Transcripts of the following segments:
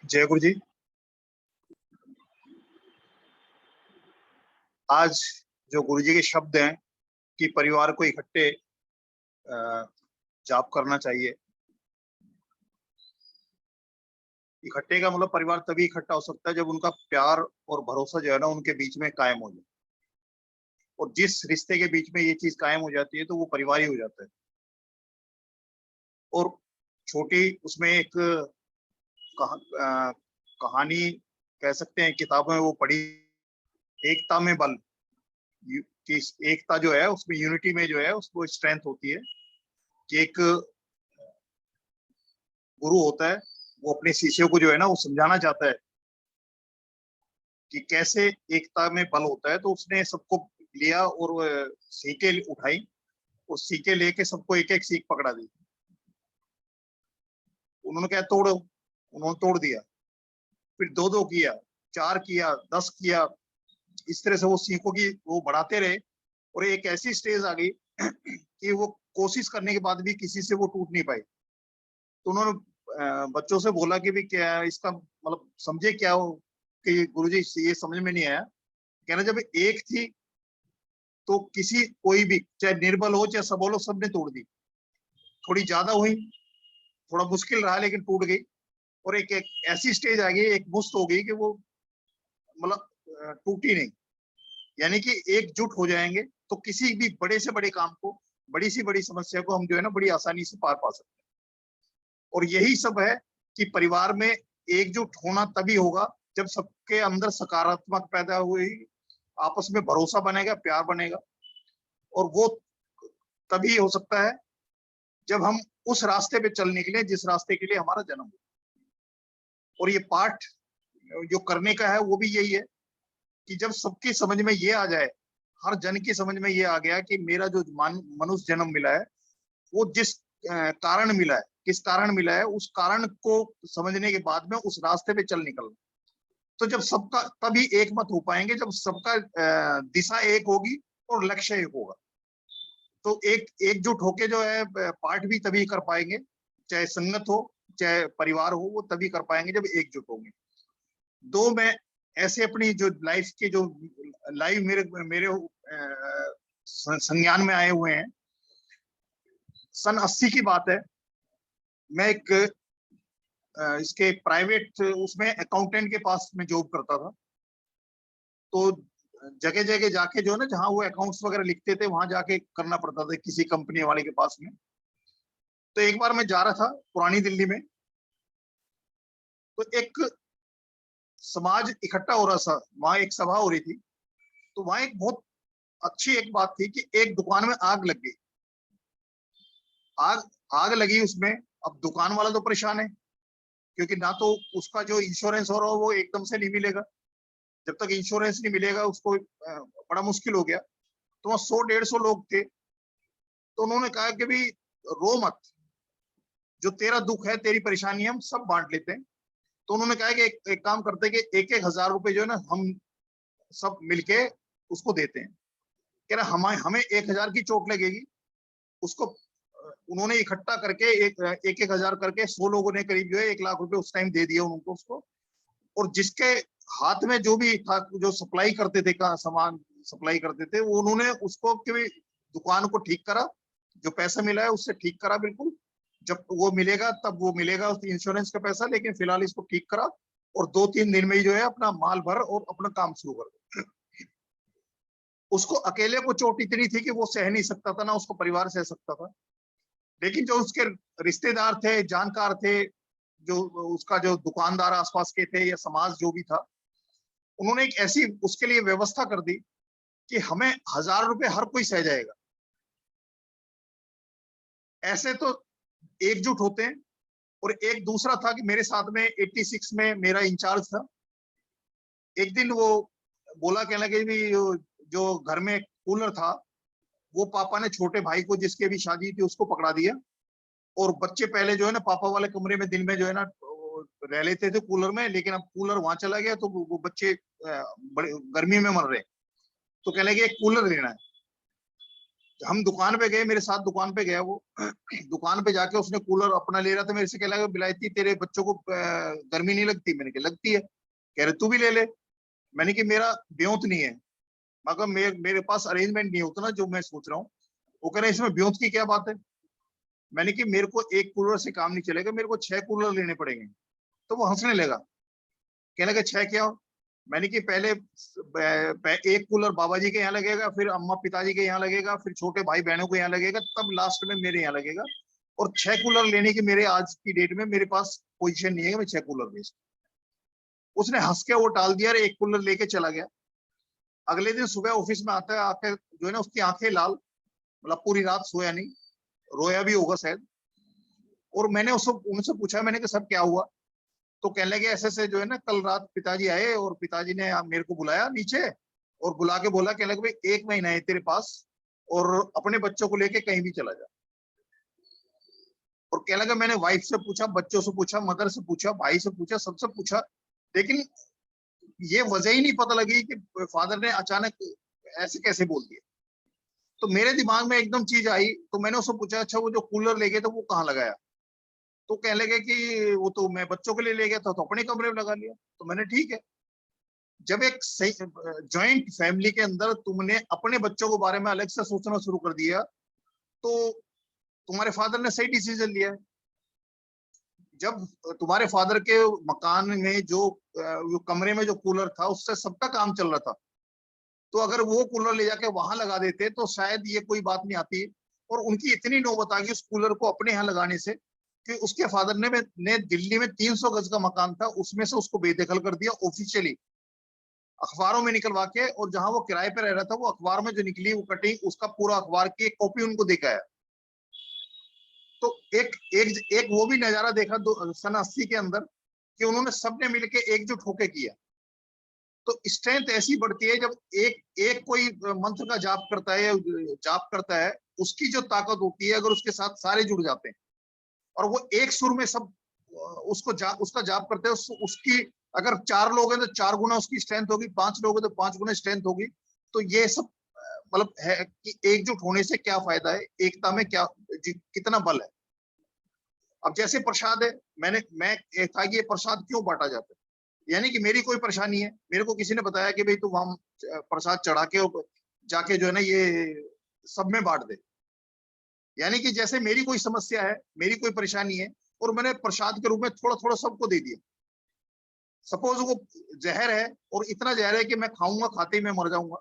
जय गुरु जी। आज जो गुरु जी के शब्द हैं कि परिवार को इकट्ठे जाप करना चाहिए। इकट्ठे का मतलब परिवार तभी इकट्ठा हो सकता है जब उनका प्यार और भरोसा जो है ना उनके बीच में कायम हो जाए। और जिस रिश्ते के बीच में ये चीज कायम हो जाती है तो वो परिवार ही हो जाता है। और छोटी उसमें एक कहानी कह सकते हैं, किताबों में वो पढ़ी, एकता में बल। कि एकता जो है उसमें, यूनिटी में जो है उसको स्ट्रेंथ होती है। कि एक गुरु होता है, वो अपने शिष्यों को जो है ना वो समझाना चाहता है कि कैसे एकता में बल होता है। तो उसने सबको लिया और सीखें उठाई और सीखें लेके सबको एक एक सीख पकड़ा दी। उन्होंने क्या तोड़ो, उन्होंने तोड़ दिया। फिर दो दो किया, चार किया, 10 किया। इस तरह से वो सीखों की वो बढ़ाते रहे और एक ऐसी स्टेज आ गई कि वो कोशिश करने के बाद भी किसी से वो टूट नहीं पाई। तो उन्होंने बच्चों से बोला कि भी क्या इसका मतलब समझे क्या हो। कि गुरुजी ये समझ में नहीं आया। कहना जब एक थी तो किसी कोई भी चाहे निर्बल हो चाहे सबल हो सबने तोड़ दी। थोड़ी ज्यादा हुई, थोड़ा मुश्किल रहा लेकिन टूट गई। और एक ऐसी स्टेज आ गई, एक मुश्त हो गई कि वो मतलब टूटी नहीं। यानी कि एकजुट हो जाएंगे तो किसी भी बड़े से बड़े काम को, बड़ी सी बड़ी समस्या को हम जो है ना बड़ी आसानी से पार पा सकते हैं। और यही सब है कि परिवार में एकजुट होना तभी होगा जब सबके अंदर सकारात्मक पैदा हुई, आपस में भरोसा बनेगा, प्यार बनेगा। और वो तभी हो सकता है जब हम उस रास्ते पे चल निकले जिस रास्ते के लिए हमारा जन्म हुआ। और ये पाठ जो करने का है वो भी यही है कि जब सबकी समझ में ये आ जाए, हर जन की समझ में ये आ गया कि मेरा जो मनुष्य जन्म मिला है वो जिस कारण मिला है, किस कारण मिला है, उस कारण को समझने के बाद में उस रास्ते पे चल निकलना। तो जब सबका तभी एक मत हो पाएंगे जब सबका दिशा एक होगी और लक्ष्य एक होगा। तो एक एकजुट होके जो है पाठ भी तभी कर पाएंगे, चाहे संगत हो चाहे परिवार हो, वो तभी कर पाएंगे जब एकजुट होंगे। दो मैं ऐसे अपनी जो लाइफ के जो लाइव मेरे मेरे संज्ञान में आए हुए हैं। सन 80 की बात है। मैं एक इसके प्राइवेट उसमें अकाउंटेंट के पास में जॉब करता था। तो जगह जगह जाके जो है ना जहाँ वो अकाउंट्स वगैरह लिखते थे वहां जाके करना पड़ता था किसी कंपनी वाले के पास में। तो एक बार मैं जा रहा था पुरानी दिल्ली में, तो एक समाज इकट्ठा हो रहा था, वहां एक सभा हो रही थी। तो वहां एक बहुत अच्छी एक बात थी कि एक दुकान में आग लग गई। आग आग लगी उसमें। अब दुकान वाला तो परेशान है क्योंकि ना तो उसका जो इंश्योरेंस हो रहा हो वो एकदम से नहीं मिलेगा। जब तक इंश्योरेंस नहीं मिलेगा उसको बड़ा मुश्किल हो गया। तो वहां 100-150 लोग थे। तो उन्होंने कहा कि भी रो मत, जो तेरा दुख है तेरी परेशानी हम सब बांट लेते हैं। तो उन्होंने कहा कि एक काम करते हैं कि एक 1,000 रुपए जो है ना हम सब मिलके उसको देते हैं। कह रहा हमें हमें 1,000 की चोट लगेगी। उसको उन्होंने इकट्ठा करके एक 1,000 करके 100 लोगों ने करीब जो है 1 लाख रुपए उस टाइम दे दिए उनको उसको। और जिसके हाथ में जो भी था, जो सप्लाई करते थे का सामान सप्लाई करते थे, वो उन्होंने उसको कि दुकान को ठीक करा। जो पैसा मिला है उससे ठीक करा बिल्कुल। जब वो मिलेगा तब वो मिलेगा उस इंश्योरेंस का पैसा, लेकिन फिलहाल इसको ठीक करा। और 2-3 दिन में ही जो है अपना माल भर और अपना काम शुरू कर दो। उसको अकेले को चोट इतनी थी कि वो सह नहीं सकता था, ना उसको परिवार सह सकता था। लेकिन जो उसके रिश्तेदार थे, जानकार थे, जो उसका जो दुकानदार आसपास के थे या समाज जो भी था, उन्होंने एक ऐसी उसके लिए व्यवस्था कर दी कि हमें 1,000 रुपए हर कोई सह जाएगा। ऐसे तो एकजुट होते हैं। और एक दूसरा था कि मेरे साथ में 86 में मेरा इंचार्ज था। एक दिन वो बोला, कहने लगे भी जो घर में कूलर था वो पापा ने छोटे भाई को जिसके भी शादी थी उसको पकड़ा दिया। और बच्चे पहले जो है ना पापा वाले कमरे में दिन में जो है ना रह लेते थे कूलर में, लेकिन अब कूलर वहां चला गया तो वो बच्चे बड़े गर्मी में मर रहे। तो कहने लगे एक कूलर लेना है। हम दुकान पे गए, मेरे साथ दुकान पे गया वो। दुकान पे जाके उसने कूलर अपना ले रहा था, मेरे से कह लगा बिलायती तेरे बच्चों को गर्मी नहीं लगती? मैंने कहा लगती है। कह रहे तू भी ले ले। मैंने कि मेरा ब्योंत नहीं है, मगर मेरे पास अरेंजमेंट नहीं होता ना जो मैं सोच रहा हूँ। वो कह रहे इसमें ब्योंत की क्या बात है? मैंने कि मेरे को एक कूलर से काम नहीं चलेगा, मेरे को 6 कूलर लेने पड़ेंगे। तो वो हंसने लगा, कहने लगा 6 क्या हो? मैंने कि पहले एक कूलर बाबा जी के यहाँ लगेगा, फिर अम्मा पिताजी के यहाँ लगेगा, फिर छोटे भाई बहनों के यहाँ लगेगा, तब लास्ट में मेरे यहाँ लगेगा। और 6 कूलर लेने की मेरे आज की डेट में मेरे पास पोजीशन नहीं है कि मैं 6 कूलर ले सकूं। उसने हंस के वो टाल दिया और एक कूलर लेके चला गया। अगले दिन सुबह ऑफिस में आता है, आके जो है ना उसकी आंखें लाल, मतलब पूरी रात सोया नहीं, रोया भी होगा शायद। और मैंने उससे उनसे पूछा, मैंने कहा सर क्या हुआ? तो कहने लगे ऐसे ऐसे जो है ना कल रात पिताजी आए और पिताजी ने मेरे को बुलाया नीचे और बुला के बोला, कहने लगे भाई 1 महीना है तेरे पास और अपने बच्चों को लेके कहीं भी चला जा। और कहने लगा मैंने वाइफ से पूछा, बच्चों से पूछा, मदर से पूछा, भाई से पूछा, सबसे पूछा, लेकिन ये वजह ही नहीं पता लगी कि फादर ने अचानक ऐसे कैसे बोल दिया। तो मेरे दिमाग में एकदम चीज आई, तो मैंने उससे पूछा अच्छा वो जो कूलर ले गए थे वो कहाँ लगाया? तो कहने लगे कि वो तो मैं बच्चों के लिए ले गया था तो अपने कमरे में लगा लिया। तो मैंने ठीक है, जब एक सही जॉइंट फैमिली के अंदर तुमने अपने बच्चों के बारे में अलग से सोचना शुरू कर दिया, तो तुम्हारे फादर ने सही डिसीजन लिया है। जब तुम्हारे फादर के मकान में जो कमरे में जो कूलर था उससे सबका काम चल रहा था, तो अगर वो कूलर ले जाके वहां लगा देते तो शायद ये कोई बात नहीं आती। और उनकी इतनी नौबत आ गई उस कूलर को अपने यहाँ लगाने से कि उसके फादर ने दिल्ली में 300 गज का मकान था, उसमें से उसको बेदखल कर दिया ऑफिशियली, अखबारों में निकलवा के। और जहां वो किराए पे रह रहा था वो अखबार में जो निकली वो कटिंग, उसका पूरा अखबार की एक कॉपी उनको दिखाया। तो एक एक एक वो भी नजारा देखा सन 80 के अंदर कि उन्होंने सबने मिलकर एकजुट होकर किया। तो स्ट्रेंथ ऐसी बढ़ती है जब एक एक कोई मंत्र का जाप करता है, जाप करता है, उसकी जो ताकत होती है अगर उसके साथ सारे जुड़ जाते हैं और वो एक सुर में सब उसका जाप करते हैं, उसकी अगर 4 लोग हैं तो 4 गुना उसकी स्ट्रेंथ होगी, 5 लोग हैं तो 5 गुना स्ट्रेंथ होगी। तो ये सब मतलब है कि एकजुट होने से क्या फायदा है, एकता में क्या कितना बल है। अब जैसे प्रसाद है, मैं था कि ये प्रसाद क्यों बांटा जाता है, यानी कि मेरी कोई परेशानी है, मेरे को किसी ने बताया कि भाई तू वहां प्रसाद चढ़ा के जाके जो है ना ये सब में बांट दे। यानी कि जैसे मेरी कोई समस्या है, मेरी कोई परेशानी है और मैंने प्रसाद के रूप में थोड़ा थोड़ा सबको दे दिया। सपोज वो जहर है और इतना जहर है कि मैं खाऊंगा, खाते ही मैं मर जाऊंगा,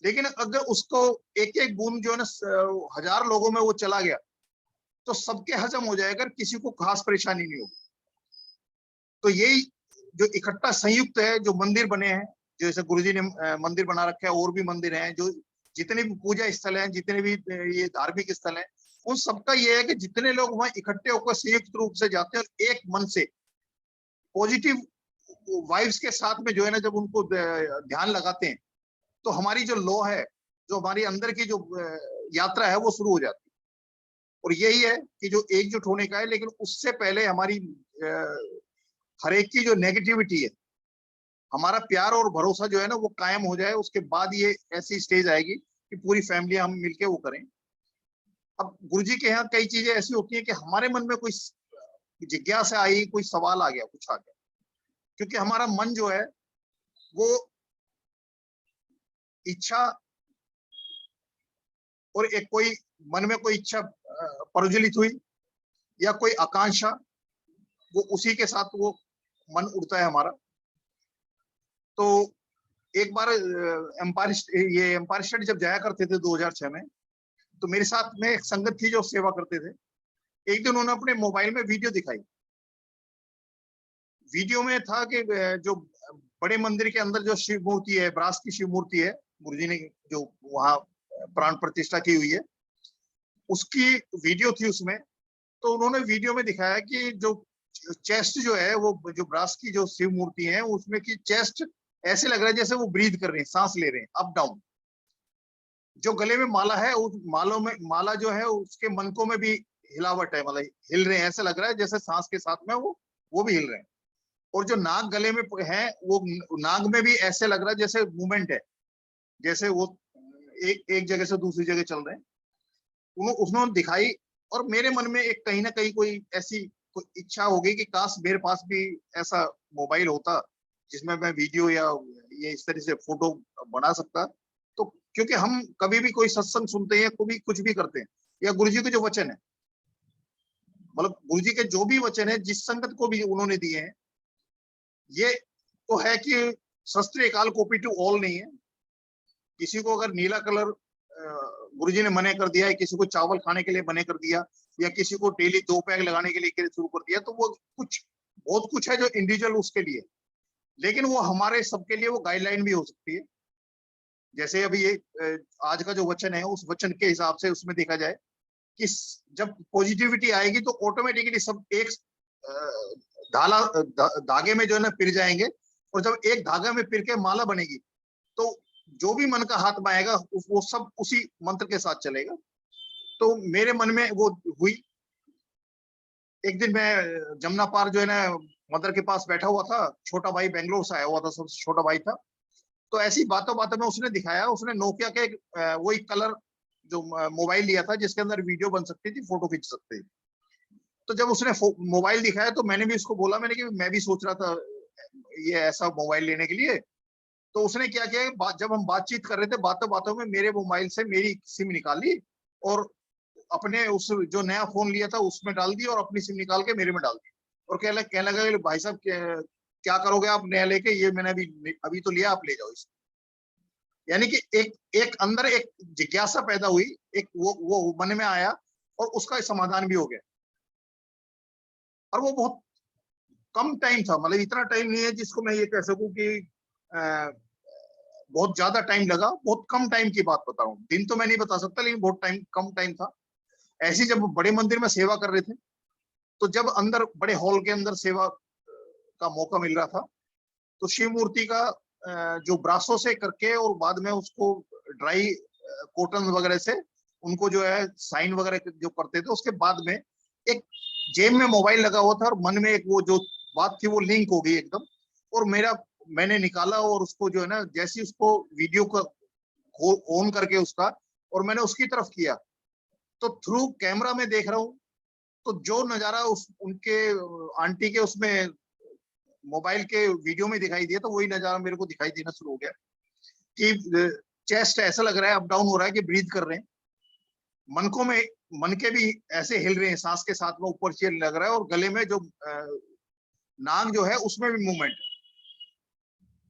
लेकिन अगर उसको एक एक बूंद जो है ना 1000 लोगों में वो चला गया तो सबके हजम हो जाएगा, किसी को खास परेशानी नहीं होगी। तो यही जो इकट्ठा संयुक्त है, जो मंदिर बने हैं, जैसे गुरुजी ने मंदिर बना रखा है, और भी मंदिर हैं, जो जितने भी पूजा स्थल हैं, जितने भी ये धार्मिक स्थल हैं, उन सबका ये है कि जितने लोग वहां इकट्ठे होकर संयुक्त रूप से जाते हैं और एक मन से पॉजिटिव वाइब्स के साथ में जो है ना जब उनको ध्यान लगाते हैं तो हमारी जो लौ है, जो हमारी अंदर की जो यात्रा है वो शुरू हो जाती है। और यही है कि जो एकजुट होने का है, लेकिन उससे पहले हमारी हर एक की जो नेगेटिविटी है, हमारा प्यार और भरोसा जो है ना वो कायम हो जाए, उसके बाद ये ऐसी स्टेज आएगी कि पूरी फैमिली हम मिलके वो करें। अब गुरुजी के यहाँ कई चीजें ऐसी होती है कि हमारे मन में कोई जिज्ञासा आई, कोई सवाल आ गया, कुछ आ गया, क्योंकि हमारा मन जो है वो इच्छा और एक कोई मन में कोई इच्छा प्रज्वलित हुई या कोई आकांक्षा, वो उसी के साथ वो मन उड़ता है हमारा। तो एक बार एम्पायर स्टेट जब जाया करते थे 2006 में, तो मेरे साथ में एक संगत थी जो सेवा करते थे। एक दिन उन्होंने अपने मोबाइल में वीडियो दिखाई। वीडियो में था कि जो बड़े मंदिर के अंदर जो शिव मूर्ति है, ब्रास की शिव मूर्ति है, गुरुजी ने जो वहां प्राण प्रतिष्ठा की हुई है, उसकी वीडियो थी उसमें। तो उन्होंने वीडियो में दिखाया कि जो चेस्ट जो है, वो जो ब्रास की जो शिव मूर्ति है उसमें की चेस्ट ऐसे लग रहा है जैसे वो ब्रीथ कर रहे हैं, सांस ले रहे हैं अप डाउन। जो गले में माला है, उस मालों में माला जो है उसके मनकों में भी हिलावट है, मतलब हिल रहे हैं, ऐसे लग रहा है जैसे सांस के साथ में वो भी हिल रहे हैं। और जो नाग गले में है, वो नाग में भी ऐसे लग रहा है जैसे मूवमेंट है, जैसे वो एक एक जगह से दूसरी जगह चल रहे हैं। उसने दिखाई, और मेरे मन में एक कहीं ना कहीं कोई ऐसी कोई इच्छा हो गई कि काश मेरे पास भी ऐसा मोबाइल होता जिसमें मैं वीडियो या ये इस तरह से फोटो बना सकता। तो क्योंकि हम कभी भी कोई सत्संग सुनते हैं, कभी कुछ भी करते हैं, या गुरु जी के जो वचन है, मतलब गुरु जी के जो भी वचन है, जिस संगत को भी उन्होंने दिए हैं, ये तो है कि शस्त्र एकाल कॉपी टू ऑल नहीं है। किसी को अगर नीला कलर गुरुजी ने मना कर दिया है, किसी को चावल खाने के लिए मना कर दिया, या किसी को डेली 2 पैक लगाने के लिए शुरू कर दिया, तो वो कुछ बहुत कुछ है जो इंडिविजुअल उसके लिए, लेकिन वो हमारे सबके लिए वो गाइडलाइन भी हो सकती है। जैसे अभी ये आज का जो वचन है, उस वचन के हिसाब से उसमें देखा जाए कि जब पॉजिटिविटी आएगी तो ऑटोमेटिकली सब एक धागे में जो है ना पिर जाएंगे, और जब एक धागा में पिर के माला बनेगी तो जो भी मन का हाथ में आएगा वो सब उसी मंत्र के साथ चलेगा। तो मेरे मन में वो हुई। एक दिन मैं जमुना पार जो है ना मदर के पास बैठा हुआ था, छोटा भाई बेंगलोर से आया हुआ था, सबसे छोटा भाई था। तो ऐसी बातों बातों में उसने दिखाया, उसने नोकिया के वही कलर जो मोबाइल लिया था जिसके अंदर वीडियो बन सकती थी, फोटो खींच सकते थे। तो जब उसने मोबाइल दिखाया तो मैंने भी उसको बोला, मैंने कि मैं भी सोच रहा था ये ऐसा मोबाइल लेने के लिए। तो उसने क्या किया, जब हम बातचीत कर रहे थे, बातों बातों में मेरे मोबाइल से मेरी सिम निकाली और अपने उस जो नया फोन लिया था उसमें डाल दी, और अपनी सिम निकाल के मेरे में डाल दी, और कहने लगा कि भाई साहब क्या करोगे आप नया लेके, ये मैंने अभी तो लिया, आप ले जाओ इसको। यानी कि एक अंदर एक जिज्ञासा पैदा हुई, एक वो मन में आया, और उसका समाधान भी हो गया। और वो बहुत कम टाइम था, मतलब इतना टाइम नहीं है जिसको मैं ये कह सकूं कि बहुत ज्यादा टाइम लगा, बहुत कम टाइम की बात बता रहा हूँ, दिन तो मैं नहीं बता सकता, लेकिन बहुत कम टाइम था। ऐसी जब बड़े मंदिर में सेवा कर रहे थे, तो जब अंदर बड़े हॉल के अंदर सेवा का मौका मिल रहा था, तो शिव मूर्ति का जो ब्रासों से करके और बाद में उसको ड्राई कॉटन वगैरह से उनको जो है साइन वगैरह जो करते थे, उसके बाद में एक जेब में मोबाइल लगा हुआ था, और मन में एक वो जो बात थी वो लिंक हो गई एकदम। और मैंने निकाला, और उसको जो है ना जैसे उसको वीडियो का ऑन करके उसका, और मैंने उसकी तरफ किया, तो थ्रू कैमरा में देख रहा हूँ, तो जो नजारा उस उनके आंटी के उसमें मोबाइल के वीडियो में दिखाई दिया, तो वही नजारा मेरे को दिखाई देना शुरू हो गया कि चेस्ट ऐसा लग रहा है अप डाउन हो रहा है, कि ब्रीथ कर रहे हैं, मन के भी ऐसे हिल रहे हैं, सांस के साथ में ऊपर नीचे लग रहा है, और गले में जो नाक जो है उसमें भी मूवमेंट है।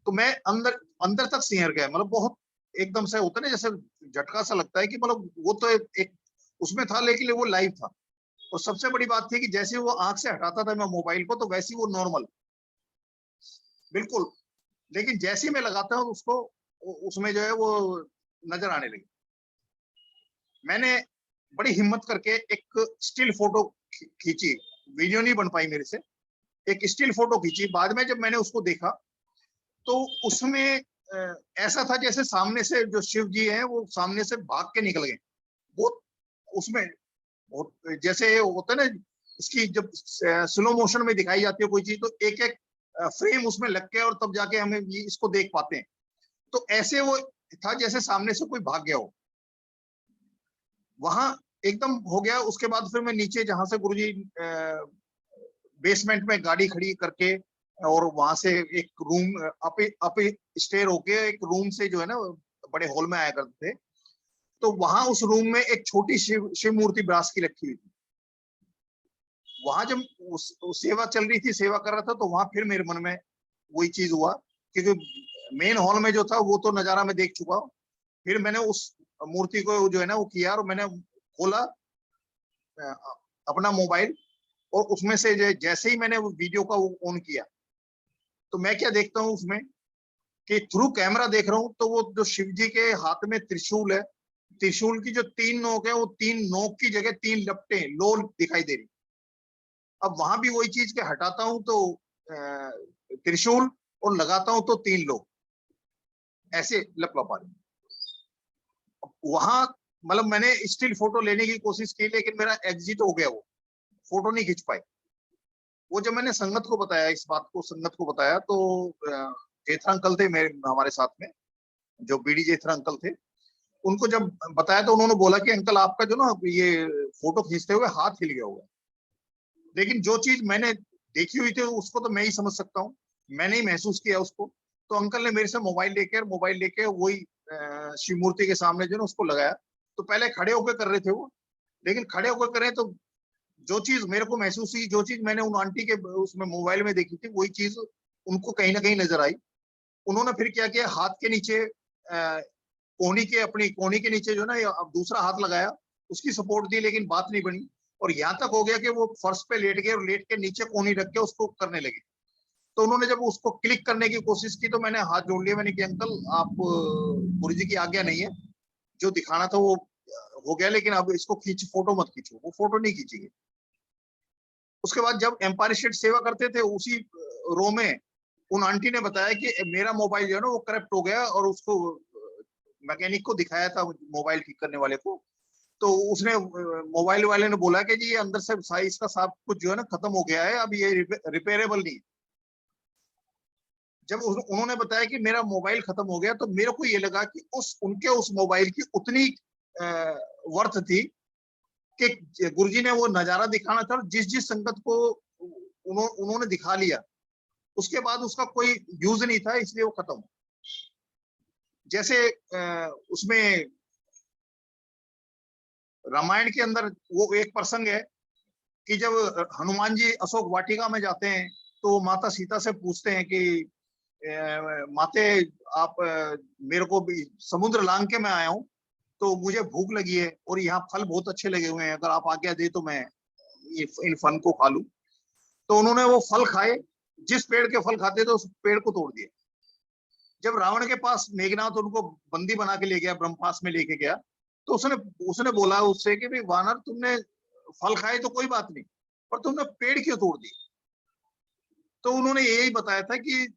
तो मैं अंदर अंदर तक सिंहर गया, मतलब बहुत एकदम से होता है ना, जैसे झटका सा लगता है कि मतलब वो तो एक उसमें था, लेकिन वो लाइव था। और सबसे बड़ी बात थी कि जैसे वो आंख से हटाता था मैं मोबाइल को, तो वैसे ही वो नॉर्मल बिल्कुल, लेकिन जैसे ही मैं लगाता हूँ उसको, उसमें जो है वो नजर आने लगी। मैंने बड़ी हिम्मत करके एक स्टिल फोटो खींची, वीडियो नहीं बन पाई मेरे से, एक स्टिल फोटो खींची। बाद में जब मैंने उसको देखा, तो उसमें ऐसा था जैसे सामने से जो शिव जी हैं वो सामने से भाग के निकल गए। बहुत उसमें बहुत जैसे होता है ना, इसकी जब स्लो मोशन में दिखाई जाती है कोई चीज, तो एक एक फ्रेम उसमें लग के, और तब जाके हमें इसको देख पाते हैं। तो ऐसे वो था जैसे सामने से कोई भाग गया हो, वहां एकदम हो गया। उसके बाद फिर मैं नीचे जहां से गुरुजी बेसमेंट में गाड़ी खड़ी करके, और वहां से एक रूम अप स्टेयर होके एक रूम से जो है ना बड़े हॉल में आया करते थे, तो वहां उस रूम में एक छोटी शिव मूर्ति ब्रास की रखी हुई थी। वहां जब उस सेवा चल रही थी, सेवा कर रहा था, तो वहां फिर मेरे मन में वही चीज हुआ, क्योंकि मेन हॉल में जो था वो तो नजारा मैं देख चुका हूँ। फिर मैंने उस मूर्ति को जो है ना वो किया, और मैंने खोला अपना मोबाइल, और उसमें से जैसे ही मैंने वो वीडियो का ऑन किया, तो मैं क्या देखता हूँ उसमें कि थ्रू कैमरा देख रहा हूँ, तो वो जो शिव जी के हाथ में त्रिशूल है, त्रिशूल की जो 3 नोक है, वो 3 नोक की जगह 3 लपटें लोल दिखाई दे रही। अब वहां भी वही चीज के हटाता हूं तो त्रिशूल, और लगाता हूं तो 3 लोग ऐसे लपलपा रहे। वहां मतलब मैंने स्टिल फोटो लेने की कोशिश की, लेकिन मेरा एग्जिट हो गया, वो फोटो नहीं खींच पाई। वो जब मैंने संगत को बताया, इस बात को संगत को बताया, तो जेठा अंकल थे मेरे हमारे साथ में, जो बीडी जेठा अंकल थे, उनको जब बताया तो उन्होंने बोला कि अंकल आपका जो ना ये फोटो खींचते हुए हाथ हिल गया होगा। लेकिन जो चीज मैंने देखी हुई थी उसको तो मैं ही समझ सकता हूँ, मैंने ही महसूस किया उसको। तो अंकल ने मेरे से मोबाइल लेके वही शिव मूर्ति के सामने जो ना उसको लगाया। तो पहले खड़े होकर कर रहे थे वो, लेकिन खड़े होकर करें तो जो चीज मेरे को महसूस हुई, जो चीज मैंने उन आंटी के उसमें मोबाइल में देखी थी, वही चीज उनको कहीं ना कहीं नजर आई। उन्होंने फिर क्या किया, हाथ के नीचे अपनी कोहनी के नीचे जो ना अब दूसरा हाथ लगाया, उसकी सपोर्ट दी, लेकिन बात नहीं बनी। और यहाँ तक हो गया कि वो फर्श पे लेट गए और लेट के नीचे कोहनी रख के उसको करने लगे। तो उन्होंने जब उसको क्लिक करने की कोशिश की तो मैंने हाथ जोड़ लिया, मैंने कि अंकल आप गुरु जी की आज्ञा नहीं है, जो दिखाना था वो हो गया, लेकिन अब इसको फोटो मत खींचो। वो फोटो नहीं खींची गई। उसके बाद जब एम्पायर स्टेट सेवा करते थे उसी रो में, उन आंटी ने बताया कि मेरा मोबाइल जो है ना वो करप्ट हो गया, और उसको मैकेनिक को दिखाया था, मोबाइल ठीक करने वाले को। तो उसने मोबाइल वाले ने बोला कि जी ये अंदर से साइज का सब कुछ जो है ना खत्म हो गया है, अब ये रिपेयरेबल नहीं। जब उन्होंने बताया कि मेरा मोबाइल खत्म हो गया, तो मेरे को ये लगा कि उस मोबाइल की उतनी वर्थ थी कि गुरुजी ने वो नजारा दिखाना था, जिस जिस संगत को उन्होंने दिखा लिया, उसके बाद उसका कोई यूज नहीं था, इसलिए वो खत्म। जैसे उसमें रामायण के अंदर वो एक प्रसंग है कि जब हनुमान जी अशोक वाटिका में जाते हैं तो माता सीता से पूछते हैं कि माते आप मेरे को भी समुद्र लांग के मैं आया हूँ, तो मुझे भूख लगी है और यहाँ फल बहुत अच्छे लगे हुए हैं, अगर आप आज्ञा दे तो मैं इन फल को खा लूं। तो उन्होंने वो फल खाए, जिस पेड़ के फल खाते थे उस पेड़ को तोड़ दिया। जब रावण के पास मेघनाथ उनको बंदी बना के ले गया, ब्रह्मपास में लेके गया, तो उसने उसने बोला उससे कि भाई वानर, तुमने फल खाए तो कोई बात नहीं, पर तुमने पेड़ क्यों तोड़ दी? तो उन्होंने यही बताया था कि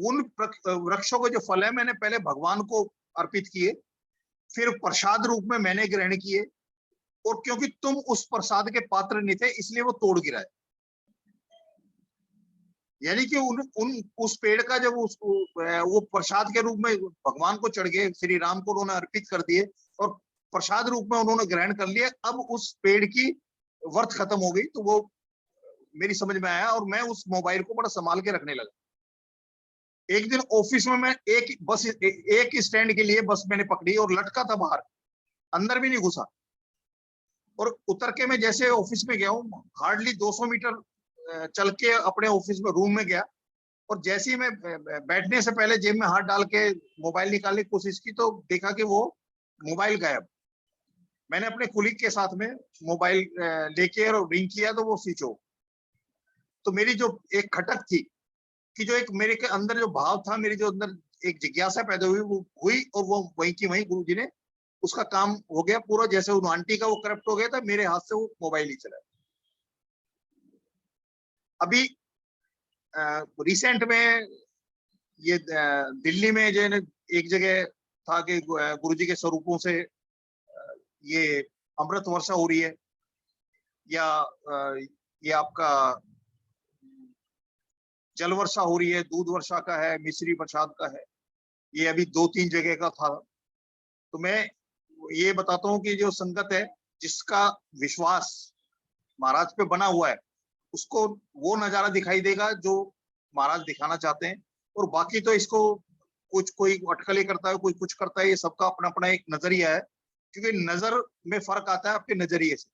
उन वृक्षों के जो फल है मैंने पहले भगवान को अर्पित किए, फिर प्रसाद रूप में मैंने ग्रहण किए, और क्योंकि तुम उस प्रसाद के पात्र नहीं थे इसलिए वो तोड़ गिराए। यानी कि उस पेड़ का जब वो प्रसाद के रूप में भगवान को चढ़ गए, श्री राम को उन्होंने अर्पित कर दिए और प्रसाद रूप में उन्होंने ग्रहण कर लिया, अब उस पेड़ की वर्थ खत्म हो गई। तो वो मेरी समझ में आया और मैं उस मोबाइल को बड़ा संभाल के रखने लगा। एक दिन ऑफिस में मैं एक स्टैंड के लिए बस मैंने पकड़ी और लटका था बाहर, अंदर भी नहीं घुसा। और उतर के मैं जैसे ऑफिस में गया हूँ, हार्डली 200 मीटर चल के अपने ऑफिस में रूम में गया, और जैसे ही मैं बैठने से पहले जेब में हाथ डाल के मोबाइल निकालने की कोशिश की तो देखा कि वो मोबाइल गायब। मैंने अपने कुलीग के साथ में मोबाइल लेके और रिंग किया तो वो स्विच ऑफ। तो मेरी जो एक खटक थी कि जो एक मेरे के अंदर जो भाव था, मेरी जो अंदर एक जिज्ञासा पैदा हुई वो हुई, और वो वहीं की वहीं गुरुजी ने उसका काम हो गया पूरा। जैसे उन आंटी का वो करप्ट हो गया था, मेरे हाथ से वो मोबाइल ही चला। अभी रिसेंट में ये दिल्ली में जो है एक जगह था कि गुरुजी के स्वरूपों से ये अमृत वर्षा हो रही है, या ये आपका जल वर्षा हो रही है, दूध वर्षा का है, मिश्री प्रसाद का है, ये अभी 2-3 जगह का था। तो मैं ये बताता हूँ कि जो संगत है जिसका विश्वास महाराज पे बना हुआ है, उसको वो नजारा दिखाई देगा जो महाराज दिखाना चाहते हैं। और बाकी तो इसको कुछ कोई अटकलें करता है, कोई कुछ करता है, ये सबका अपना अपना एक नजरिया है, क्योंकि नजर में फर्क आता है आपके नजरिए से।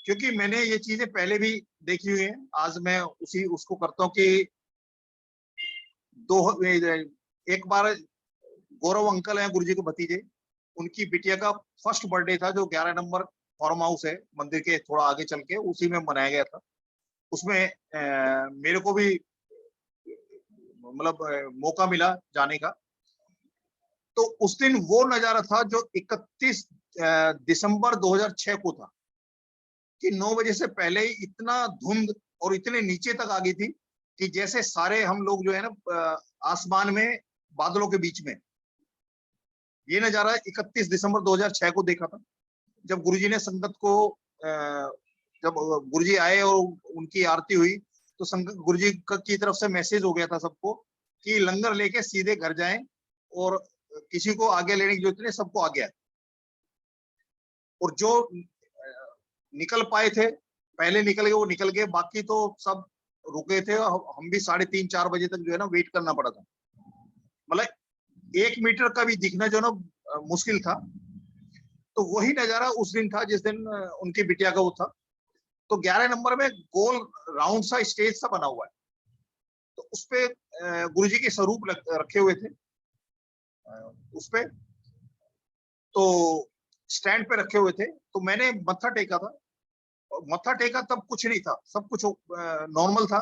क्योंकि मैंने ये चीजें पहले भी देखी हुई है, आज मैं उसको करता हूँ कि एक बार गौरव अंकल हैं गुरुजी के भतीजे, उनकी बिटिया का फर्स्ट बर्थडे था जो 11 नंबर फार्म हाउस है मंदिर के थोड़ा आगे चल के, उसी में मनाया गया था। उसमें मेरे को भी मतलब मौका मिला जाने का। तो उस दिन वो नजारा था जो 31 दिसंबर 2006 को था, कि 9 बजे से पहले ही इतना धुंध और इतने नीचे तक आ गई थी कि जैसे सारे हम लोग जो है ना आसमान में बादलों के बीच में। ये नजारा 31 दिसंबर 2006 को देखा था, जब गुरुजी ने संगत को जब गुरुजी आए और उनकी आरती हुई तो संगत गुरुजी की तरफ से मैसेज हो गया था सबको कि लंगर लेके सीधे घर जाएं और किसी को आगे लेने की जरूरत नहीं, सबको आगे है। और जो निकल पाए थे पहले निकल गए, वो निकल गए, बाकी तो सब रुके थे। हम भी 3:30-4 बजे तक जो है ना वेट करना पड़ा था। मतलब 1 मीटर का भी दिखना जो ना मुश्किल था। तो वही नजारा उस दिन था जिस दिन उनकी बिटिया का वो था। तो 11 नंबर में गोल राउंड सा स्टेज सा बना हुआ है, तो उसपे गुरुजी के स्वरूप रखे हुए थे। उसपे तो स्टैंड पे रखे हुए थे, तो मैंने मत्था टेका था। और मत्था टेका तब कुछ नहीं था, सब कुछ नॉर्मल था।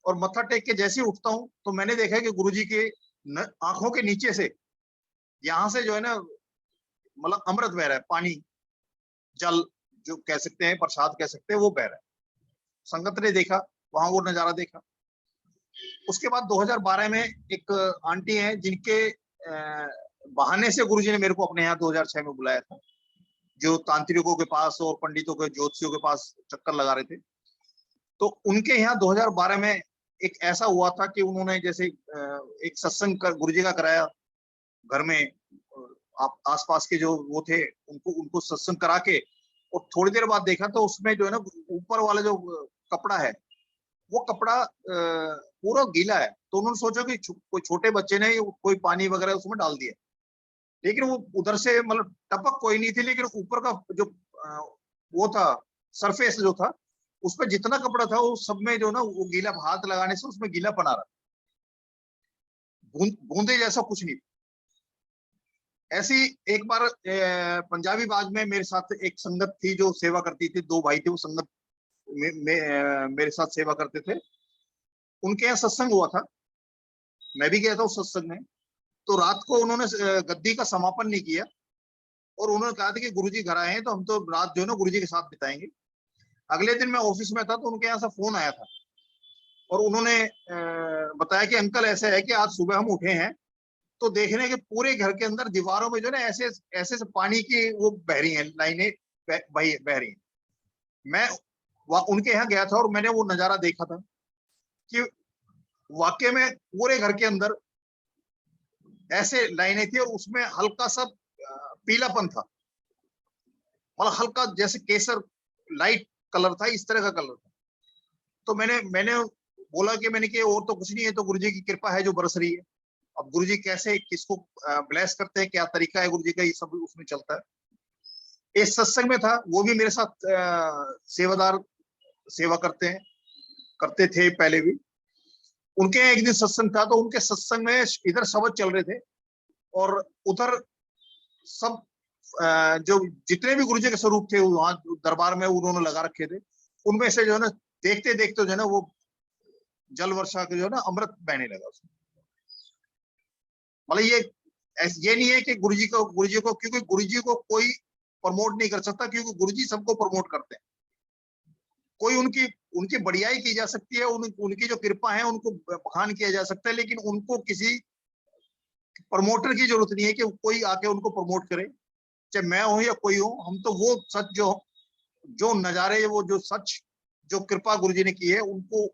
और मत्था टेक के जैसे ही उठता हूँ तो मैंने देखा कि गुरुजी के आंखों के नीचे से, यहाँ से जो है ना मतलब अमृत बह रहा है, पानी जल जो कह सकते हैं, प्रसाद कह सकते हैं, वो बह रहा है। संगत ने देखा, वहां वो नजारा देखा। उसके बाद 2012 में एक आंटी है जिनके बहाने से गुरुजी ने मेरे को अपने यहाँ 2006 में बुलाया था, जो तांत्रिकों के पास और पंडितों के ज्योतिषियों के पास चक्कर लगा रहे थे। तो उनके यहाँ 2012 में एक ऐसा हुआ था कि उन्होंने जैसे एक सत्संग गुरुजी का कराया घर में। आप आसपास के जो वो थे उनको उनको सत्संग करा के, और थोड़ी देर बाद देखा तो उसमें जो है ना ऊपर वाला जो कपड़ा है, वो कपड़ा पूरा गीला है। तो उन्होंने सोचा कि कोई छोटे बच्चे ने कोई पानी वगैरह उसमें डाल दिया। लेकिन वो उधर से मतलब टपक कोई नहीं थी, लेकिन ऊपर का जो वो था सरफेस जो था, उसमें जितना कपड़ा था वो सब में जो ना वो गीला, हाथ लगाने से उसमें गीलापन आ रहा, बूंदे जैसा कुछ नहीं। ऐसी एक बार पंजाबी बाग में मेरे साथ एक संगत थी जो सेवा करती थी, 2 भाई थे वो संगत मेरे साथ सेवा करते थे। उनके यहाँ सत्संग हुआ था, मैं भी गया था उस सत्संग में। तो रात को उन्होंने गद्दी का समापन नहीं किया, और उन्होंने कहा था कि गुरुजी घर आए हैं तो हम तो रात जो है ना गुरुजी के साथ बिताएंगे। अगले दिन मैं ऑफिस में था तो उनके यहाँ से फोन आया था, और उन्होंने बताया कि अंकल ऐसे है कि आज सुबह हम उठे हैं तो देखने के पूरे घर के अंदर दीवारों में जो है ना ऐसे ऐसे से पानी की वो बह रही हैं, लाइनें बह रही हैं। मैं उनके यहाँ गया था और मैंने वो नजारा देखा था कि वाकई में पूरे घर के अंदर ऐसे लाइनें थी, और उसमें हल्का सा पीलापन था, मतलब हल्का जैसे केसर लाइट कलर था, इस तरह का कलर था। तो मैंने बोला कि मैंने कि और तो कुछ नहीं है, तो गुरुजी की कृपा है जो बरस रही है। अब गुरुजी कैसे किसको ब्लेस करते हैं, क्या तरीका है गुरुजी का, ये सब उसमें चलता है। इस सत्संग में था, वो भी मेरे साथ सेवादार सेवा करते थे पहले भी। उनके एक दिन सत्संग था, तो उनके सत्संग में इधर शब्द चल रहे थे, और उधर सब जो जितने भी गुरुजी के स्वरूप थे वहां दरबार में उन्होंने लगा रखे थे। उनमें से जो है ना देखते देखते जो है ना वो जल वर्षा के जो है ना अमृत बहने लगा उसमें। मतलब ये नहीं है कि गुरुजी को क्योंकि गुरुजी को कोई प्रमोट नहीं कर सकता, क्योंकि गुरुजी सबको प्रमोट करते हैं। कोई उनकी उनकी बढ़ियाई की जा सकती है, उनकी जो कृपा है उनको बखान किया जा सकता है, लेकिन उनको किसी प्रमोटर की जरूरत नहीं है कि कोई आके उनको प्रमोट करे, चाहे मैं हूं या कोई हो। हम तो वो सच जो जो नजारे, वो जो सच जो कृपा गुरुजी ने की है, उनको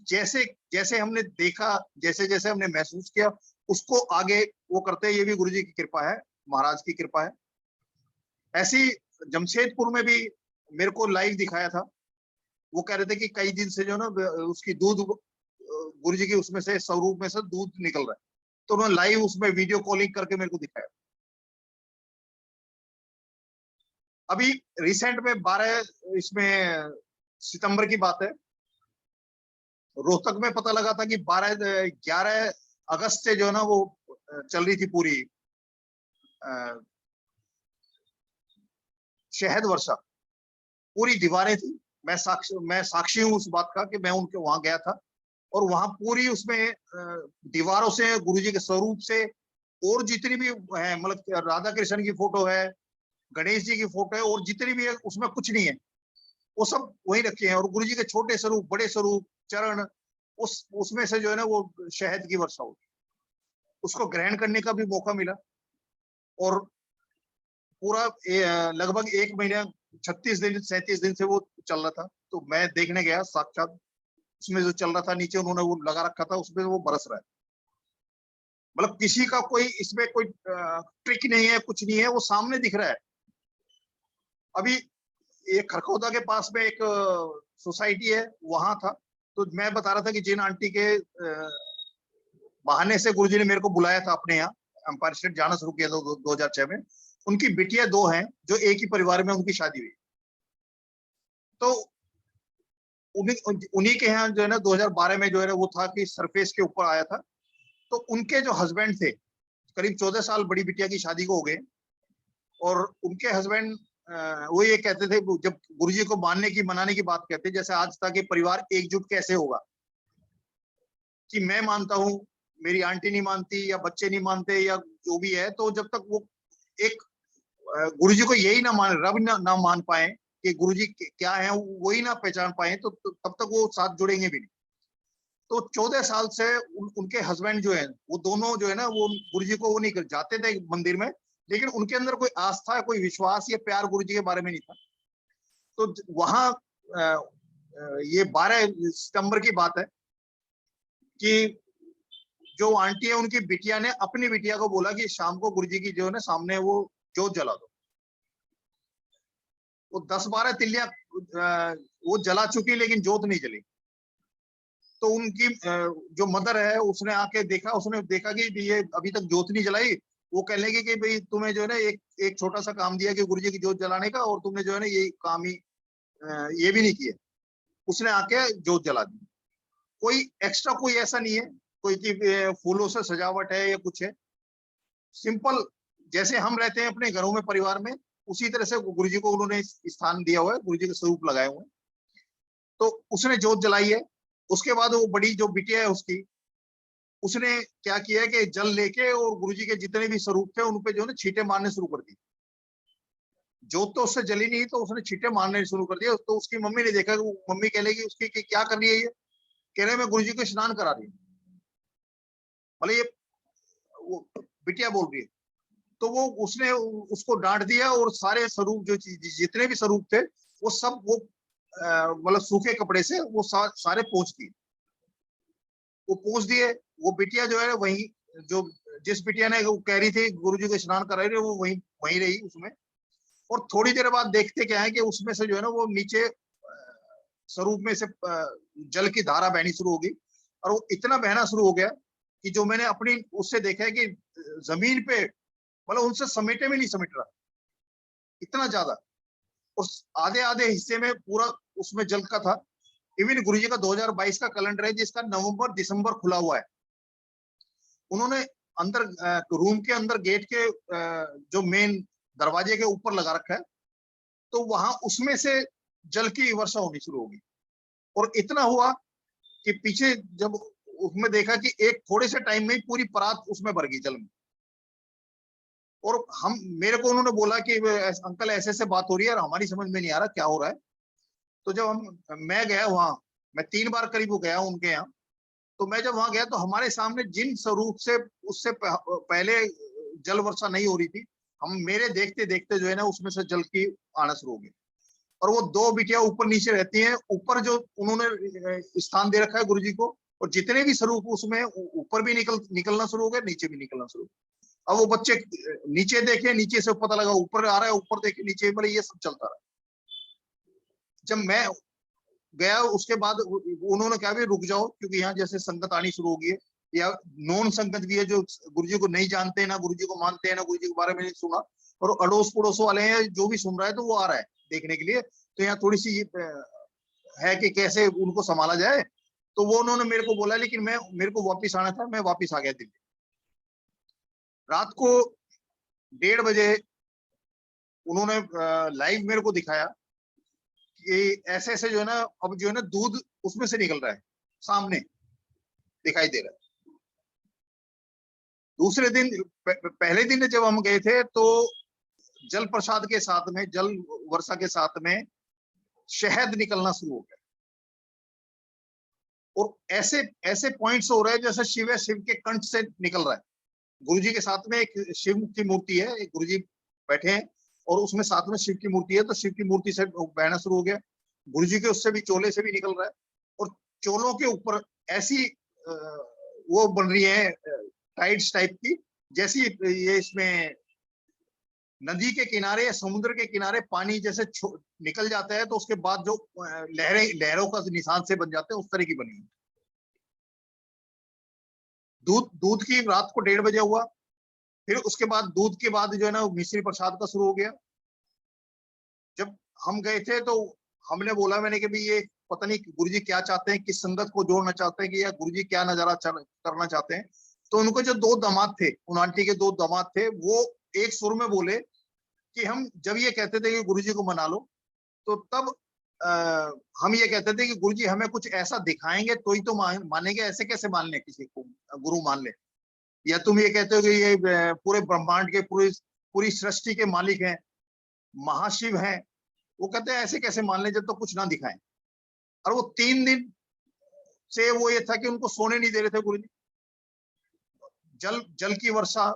जैसे जैसे हमने देखा, जैसे जैसे हमने महसूस किया, उसको आगे वो करते हैं। ये भी गुरुजी की कृपा है, महाराज की कृपा है। ऐसी जमशेदपुर में भी मेरे को लाइव दिखाया था। वो कह रहे थे कि कई दिन से जो ना उसकी दूध गुरुजी की उसमें से स्वरूप में से दूध निकल रहा है, तो उन्होंने लाइव उसमें वीडियो कॉलिंग करके मेरे को दिखाया। अभी रिसेंट में 12 इसमें सितंबर की बात है, रोहतक में पता लगा था कि 11 अगस्त से जो है ना वो चल रही थी पूरी शहद वर्षा, पूरी दीवारें थी। मैं साक्षी हूँ उस बात का कि मैं उनके वहां गया था, और वहां पूरी उसमें दीवारों से गुरुजी के स्वरूप से, और जितनी भी है मतलब राधा कृष्ण की फोटो है, गणेश जी की फोटो है, और जितनी भी है उसमें कुछ नहीं है, वो सब वही रखे हैं। और गुरुजी के छोटे स्वरूप, बड़े स्वरूप, चरण, उसमें से जो है ना वो शहद की वर्षा होती, उसको ग्रहण करने का भी मौका मिला। और पूरा लगभग 1 महीना, 36 दिन 37 दिन से वो चल रहा था। तो मैं देखने गया साक्षात, उसमें जो चल रहा था नीचे उन्होंने वो लगा रखा था, उसमें वो बरस रहा है। मतलब किसी का कोई इसमें कोई ट्रिक नहीं है, कुछ नहीं है, वो सामने दिख रहा है। अभी ये खरखौदा के पास में एक सोसाइटी है, वहां था, तो मैं बता रहा था कि जिन आंटी के बहाने से गुरुजी ने मेरे को बुलाया था अपने यहाँ, एम्पायर स्टेट जाना शुरू किया था 2006 में, उनकी बिटिया 2 हैं जो एक ही परिवार में उनकी शादी हुई। तो उन्हीं के यहाँ जो है ना 2012 में जो है ना वो था कि सरफेस के ऊपर आया था। तो उनके जो हस्बैंड थे, करीब 14 साल बड़ी बिटिया की शादी को हो गए, और उनके हस्बैंड वो ये कहते थे, जब गुरुजी को मानने की मनाने की बात कहते, जैसे आज था कि परिवार एकजुट कैसे होगा, कि मैं मानता हूँ, मेरी आंटी नहीं मानती, या बच्चे नहीं मानते, या जो भी है, तो जब तक वो एक गुरुजी को यही ना मान, रब ना मान पाए कि गुरुजी क्या है, वही ना पहचान पाए, तो तब तक वो साथ जुड़ेंगे भी नहीं। तो 14 साल से उनके हस्बैंड जो है, वो दोनों जो है ना, वो गुरुजी को वो नहीं कर जाते थे मंदिर में, लेकिन उनके अंदर कोई आस्था, कोई विश्वास या प्यार गुरुजी के बारे में नहीं था। तो वहां ये 12 सितंबर की बात है कि जो आंटी है, उनकी बिटिया ने अपनी बिटिया को बोला कि शाम को गुरुजी की जो है ना सामने वो जोत जला दो। वो 10-12 तिल्लियां वो जला चुकी, लेकिन जोत नहीं जली। तो उनकी जो मदर है, उसने आके देखा, उसने देखा कि ये अभी तक जोत नहीं जलाई। वो कहने लगी कि भाई तुम्हें जो है ना एक छोटा सा काम दिया कि गुरुजी की जोत जलाने का, और तुमने जो है ना ये काम ही ये भी नहीं किया। उसने आके जोत जला दी। कोई एक्स्ट्रा कोई ऐसा नहीं है, कोई कि फूलों से सजावट है या कुछ है। सिंपल जैसे हम रहते हैं अपने घरों में, परिवार में, उसी तरह से गुरुजी को उन्होंने स्थान दिया हुआ है, गुरुजी के स्वरूप लगाए हुए हैं। तो उसने जोत जलाई है। उसके बाद वो बड़ी जो बिटिया है उसकी, उसने क्या किया है कि जल लेके और गुरुजी के जितने भी स्वरूप थे उन पे जो है ना छींटे मारने शुरू कर दी। जोत तो उससे जली नहीं, तो उसने छींटे मारने शुरू कर दिया। तो उसकी मम्मी ने देखा, मम्मी कह लेगी उसकी कि क्या कर रही है ये, कह रहे मैं गुरुजी को स्नान करा रही हूँ। भले ये वो बिटिया बोल रही है। तो वो उसने उसको डांट दिया, और सारे स्वरूप जो जितने भी स्वरूप थे वो सब वो मतलब सूखे कपड़े से वो सारे पोंछ दिए। वो पोंछ दिए। वो बिटिया जो है वही, जो जिस बिटिया ने वो कह रही थी गुरुजी को स्नान करा रही, वो वही वही रही उसमें। और थोड़ी देर बाद देखते क्या है कि उसमें से जो है ना वो नीचे स्वरूप में से जल की धारा बहनी शुरू होगी। और वो इतना बहना शुरू हो गया कि जो मैंने अपनी उससे देखा है कि जमीन पे मतलब उनसे समेटे में नहीं समेट रहा, इतना ज्यादा। उस आधे आधे हिस्से में पूरा उसमें जल का था। इवन गुरुजी का 2022 का कैलेंडर है जिसका नवंबर दिसंबर खुला हुआ है। उन्होंने अंदर रूम के अंदर गेट के जो मेन दरवाजे के ऊपर लगा रखा है, तो वहां उसमें से जल की वर्षा होनी शुरू होगी। और इतना हुआ कि पीछे जब उसमें देखा कि एक थोड़े से टाइम में ही पूरी परात उसमें भर गई जल में। और हम मेरे को उन्होंने बोला कि अंकल ऐसे ऐसे बात हो रही है और हमारी समझ में नहीं आ रहा क्या हो रहा है। तो जब मैं गया वहां, मैं 3 बार करीब गया उनके यहाँ। तो मैं जब वहां गया तो हमारे सामने जिन स्वरूप से उससे पहले जल वर्षा नहीं हो रही थी, हम मेरे देखते देखते जो है ना उसमें से जल की आना शुरू हो गई। और वो 2 बिटिया ऊपर नीचे रहती हैं। ऊपर जो उन्होंने स्थान दे रखा है गुरुजी को, और जितने भी स्वरूप उसमें ऊपर भी निकलना शुरू हो गए, नीचे भी निकलना शुरू। अब वो बच्चे नीचे देखे, नीचे से पता लगा ऊपर आ रहा है, ऊपर देखे नीचे, बोले ये सब चलता रहा। जब मैं गया उसके बाद उन्होंने कहा भी रुक जाओ, क्योंकि यहाँ जैसे संगत आनी शुरू होगी है, या नॉन संगत भी है जो गुरुजी को नहीं जानते, ना गुरुजी को मानते हैं, ना गुरुजी के बारे में नहीं सुना, और अड़ोस पड़ोस वाले हैं जो भी सुन रहा है तो वो आ रहा है देखने के लिए। तो यहाँ थोड़ी सी है कि कैसे उनको संभाला जाए। तो वो उन्होंने मेरे को बोला, लेकिन मेरे को वापिस आना था, मैं वापिस आ गया दिल्ली। रात को 1:30 बजे उन्होंने लाइव मेरे को दिखाया कि ऐसे ऐसे जो है ना, अब जो है ना दूध उसमें से निकल रहा है, सामने दिखाई दे रहा है। दूसरे दिन पहले दिन जब हम गए थे तो जल प्रसाद के साथ में, जल वर्षा के साथ में शहद निकलना शुरू हो गया। और ऐसे ऐसे पॉइंट्स हो रहे हैं जैसे शिव है, शिव के कंठ से निकल रहा है। गुरुजी के साथ में एक शिव की मूर्ति है, एक गुरुजी बैठे हैं और उसमें साथ में शिव की मूर्ति है, तो शिव की मूर्ति से बहना शुरू हो गया। गुरुजी के उससे भी चोले से भी निकल रहा है। और चोलों के ऊपर ऐसी वो बन रही है टाइड्स टाइप की, जैसी ये इसमें नदी के किनारे या समुद्र के किनारे पानी जैसे निकल जाता है तो उसके बाद जो लहरों का निशान से बन जाते हैं, उस तरह की बनी है। दूध की रात को 1:30 बजे हुआ, फिर उसके बाद दूध के बाद जो है ना मिश्री प्रसाद का शुरू हो गया। जब हम गए थे तो हमने बोला, मैंने कि भाई ये पता नहीं गुरुजी क्या चाहते हैं, किस संगत को जोड़ना चाहते हैं, कि या गुरुजी क्या नजारा करना चाहते हैं। तो उनको जो 2 दामाद थे, उन आंटी के 2 दामाद थे, वो एक सुर में बोले कि हम जब ये कहते थे कि गुरुजी को मना लो, तो तब हम ये कहते थे कि गुरुजी हमें कुछ ऐसा दिखाएंगे तो ही तो मानेंगे, ऐसे कैसे मान ले किसी को गुरु मान ले। या तुम ये कहते हो कि ये पूरे ब्रह्मांड के पूरी सृष्टि के मालिक हैं, महाशिव हैं, वो कहते हैं ऐसे कैसे मान ले जब तो कुछ ना दिखाएं। और वो 3 दिन से वो ये था कि उनको सोने नहीं दे रहे थे गुरुजी। जल की वर्षा,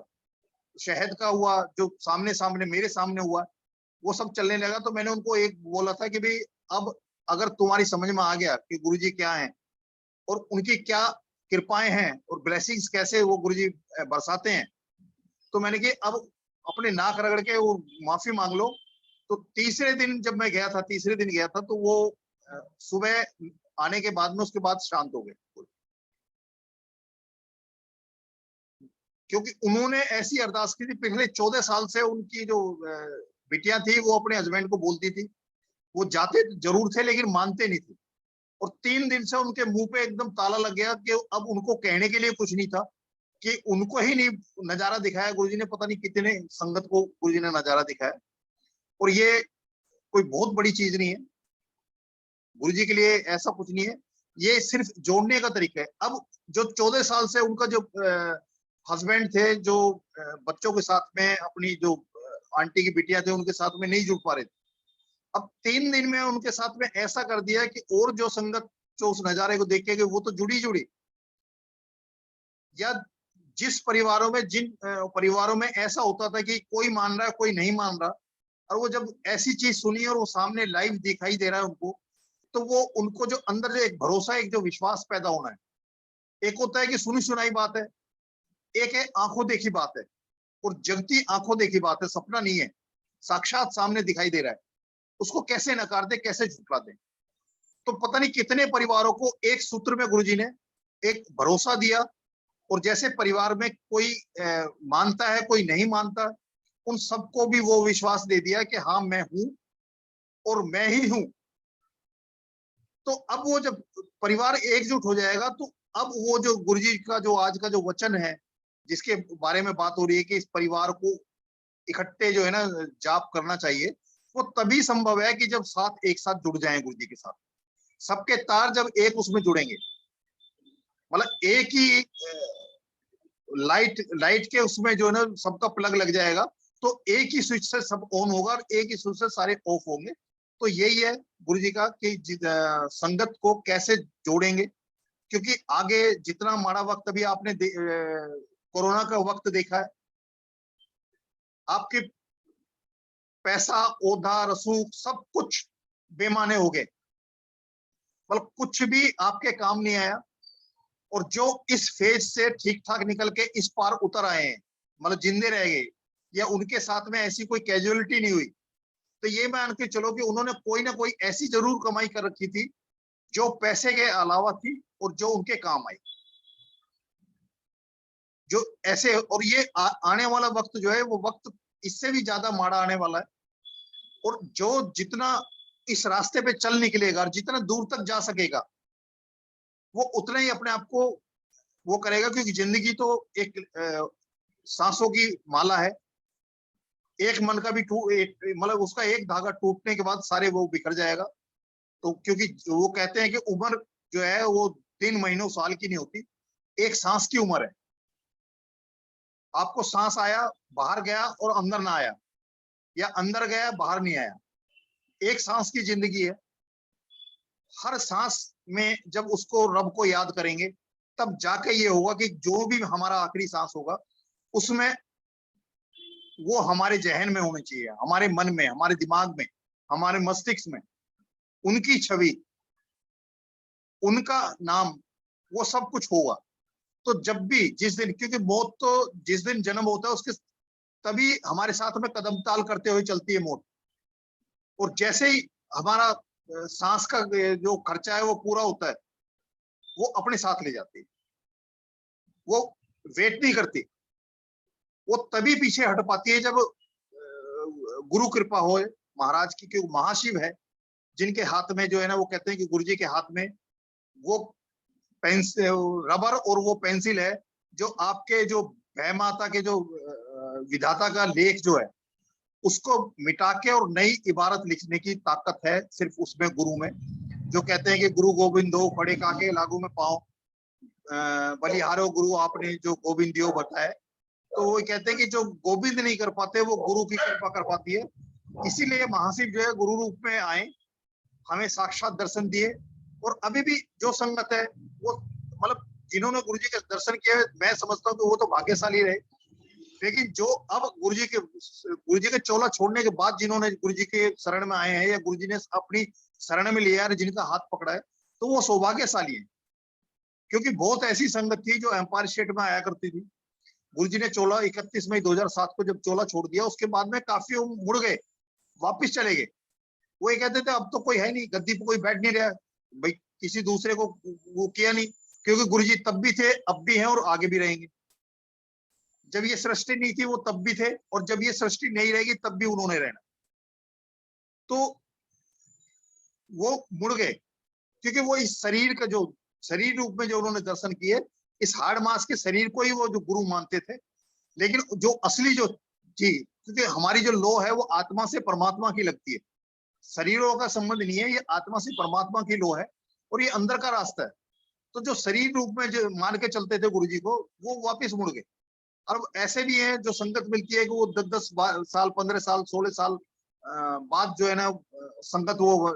शहद का हुआ, जो सामने मेरे सामने हुआ, वो सब चलने लगा। तो मैंने उनको एक बोला था कि भाई अब अगर तुम्हारी समझ में आ गया कि गुरुजी क्या हैं और उनकी क्या कृपाएं हैं और ब्लेसिंग्स कैसे वो गुरुजी बरसाते हैं, तो मैंने कि अब अपने नाक रगड़ के वो माफी मांग लो। तो तीसरे दिन जब मैं गया था, तीसरे दिन गया था, तो वो सुबह आने के बाद में उसके बाद शांत हो गए, क्योंकि उन्होंने ऐसी अरदास की थी। पिछले 14 साल से उनकी जो बिटियां थी वो अपने हस्बैंड को बोलती थी, वो जाते जरूर थे लेकिन मानते नहीं थे। और 3 दिन से उनके मुंह पे एकदम ताला लग गया कि अब उनको कहने के लिए कुछ नहीं था, कि उनको ही नहीं नजारा दिखाया गुरुजी ने, पता नहीं कितने संगत को गुरुजी ने नजारा दिखाया। और ये कोई बहुत बड़ी चीज नहीं है, गुरुजी के लिए ऐसा कुछ नहीं है, ये सिर्फ जोड़ने का तरीका है। अब जो 14 साल से उनका जो हस्बैंड थे, जो बच्चों के साथ में अपनी जो आंटी की बिटिया थे उनके साथ में नहीं जुड़ पा रहे थे, अब 3 दिन में उनके साथ में ऐसा कर दिया कि और जो संगत जो उस नजारे को देख के वो तो जुड़ी। या जिस परिवारों में, जिन परिवारों में ऐसा होता था कि कोई मान रहा है कोई नहीं मान रहा, और वो जब ऐसी चीज सुनी और वो सामने लाइव दिखाई दे रहा है उनको, तो वो उनको जो अंदर जो एक भरोसा, एक जो विश्वास पैदा होना है। एक होता है कि सुनी सुनाई बात है, एक है आंखों देखी बात है, और जगती आंखों देखी बात है, सपना नहीं है, साक्षात सामने दिखाई दे रहा है। उसको कैसे नकार दे, कैसे झुठला दे। तो पता नहीं कितने परिवारों को एक सूत्र में गुरुजी ने एक भरोसा दिया, और जैसे परिवार में कोई मानता है कोई नहीं मानता, उन सबको भी वो विश्वास दे दिया कि हाँ मैं हूं और मैं ही हूं। तो अब वो जब परिवार एकजुट हो जाएगा, तो अब वो जो गुरुजी का जो आज का जो वचन है, जिसके बारे में बात हो रही है कि इस परिवार को इकट्ठे जो है ना जाप करना चाहिए, वो तभी संभव है कि जब साथ एक साथ जुड़ जाएं गुरुजी के साथ। सबके तार जब एक उसमें जुड़ेंगे, मतलब एक ही लाइट के उसमें जो है ना सबका प्लग लग जाएगा, तो एक ही स्विच से सब ऑन होगा और एक ही स्विच से सारे ऑफ होंगे। तो यही है गुरुजी का कि संगत को कैसे जोड़ेंगे, क्योंकि आगे जितना माड़ा वक्त अभी आपने कोरोना का वक्त देखा है, आपके पैसा, ओधा, रसूख सब कुछ बेमाने हो गए, मतलब कुछ भी आपके काम नहीं आया। और जो इस फेज से ठीक ठाक निकल के इस पार उतर आए हैं, मतलब जिंदे रह गए, या उनके साथ में ऐसी कोई कैजुअलिटी नहीं हुई, तो ये मान के चलो कि उन्होंने कोई ना कोई ऐसी जरूर कमाई कर रखी थी जो पैसे के अलावा थी और जो उनके काम आई। जो ऐसे, और ये आने वाला वक्त जो है वो वक्त इससे भी ज्यादा माड़ा आने वाला है। और जो जितना इस रास्ते पे चल निकलेगा और जितना दूर तक जा सकेगा, वो उतना ही अपने आप को वो करेगा, क्योंकि जिंदगी तो एक सांसों की माला है। एक मन का भी मतलब उसका एक धागा टूटने के बाद सारे वो बिखर जाएगा। तो क्योंकि वो कहते हैं कि उम्र जो है वो 3 महीनों साल की नहीं होती, एक सांस की उम्र है। आपको सांस आया, बाहर गया और अंदर ना आया, या अंदर गया बाहर नहीं आया, एक सांस की जिंदगी है। हर सांस में जब उसको रब को याद करेंगे, तब जाके ये होगा कि जो भी हमारा आखिरी सांस होगा उसमें वो हमारे जहन में होनी चाहिए, हमारे मन में, हमारे दिमाग में, हमारे मस्तिष्क में उनकी छवि, उनका नाम, वो सब कुछ होगा। तो जब भी जिस दिन, क्योंकि मौत तो जिस दिन जन्म होता है उसके तभी हमारे साथ में कदम ताल करते हुए चलती है मौत। और जैसे ही हमारा सांस का जो खर्चा है वो पूरा होता है, वो अपने साथ ले जाती है, वो वेट नहीं करती, वो तभी पीछे हट पाती है जब गुरु कृपा हो महाराज की, क्योंकि महाशिव है जिनके हाथ में जो है ना, वो कहते हैं कि गुरु जी के हाथ में वो पेंसिल, रबर और वो पेंसिल है जो आपके जो भय माता के जो विधाता का लेख जो है उसको मिटा के और नई इबारत लिखने की ताकत है सिर्फ उसमें, गुरु में। जो कहते हैं कि गुरु गोविंदो खड़े काके लागू में पाओ, बलिहारो गुरु आपने जो गोविंद दियो बताए। तो वो कहते हैं कि जो गोविंद नहीं कर पाते वो गुरु की कृपा कर पाती है। इसीलिए महाशिव जो है गुरु रूप में आए, हमें साक्षात दर्शन दिए। और अभी भी जो संगत है वो, मतलब जिन्होंने गुरु जी के दर्शन किए, मैं समझता हूँ कि वो तो भाग्यशाली रहे। लेकिन जो अब गुरु जी के चोला छोड़ने के बाद जिन्होंने गुरु जी के शरण में आए हैं, या गुरु जी ने अपनी शरण में लिया है, जिनका हाथ पकड़ा है, तो वो सौभाग्यशाली है। क्योंकि बहुत ऐसी संगत थी जो एम्पायर स्टेट में आया करती थी। गुरु जी ने चोला 31 मई 2007 को जब चोला छोड़ दिया, उसके बाद में काफी वो मुड़ गए, वापिस चले गए। वो ये कहते थे अब तो कोई है नहीं, गद्दी पे कोई बैठ नहीं रहा भाई, किसी दूसरे को वो किया नहीं, क्योंकि गुरु जी तब भी थे, अब भी हैं और आगे भी रहेंगे। जब ये सृष्टि नहीं थी वो तब भी थे, और जब ये सृष्टि नहीं रहेगी तब भी उन्होंने रहना। तो वो मुड़ गए, क्योंकि वो इस शरीर का जो शरीर रूप में जो उन्होंने दर्शन किए, इस हाड़ मास के शरीर को ही वो जो गुरु मानते थे। लेकिन जो असली जो जी, क्योंकि हमारी जो लो है वो आत्मा से परमात्मा की लगती है, शरीरों का संबंध नहीं है, ये आत्मा से परमात्मा की लो है, और ये अंदर का रास्ता है। तो जो शरीर रूप में जो मान के चलते थे गुरु जी को, वो वापिस मुड़ गए। और ऐसे भी हैं जो संगत मिलती है कि वो 10-10 साल, 15 साल, 16 साल बाद जो है ना संगत वो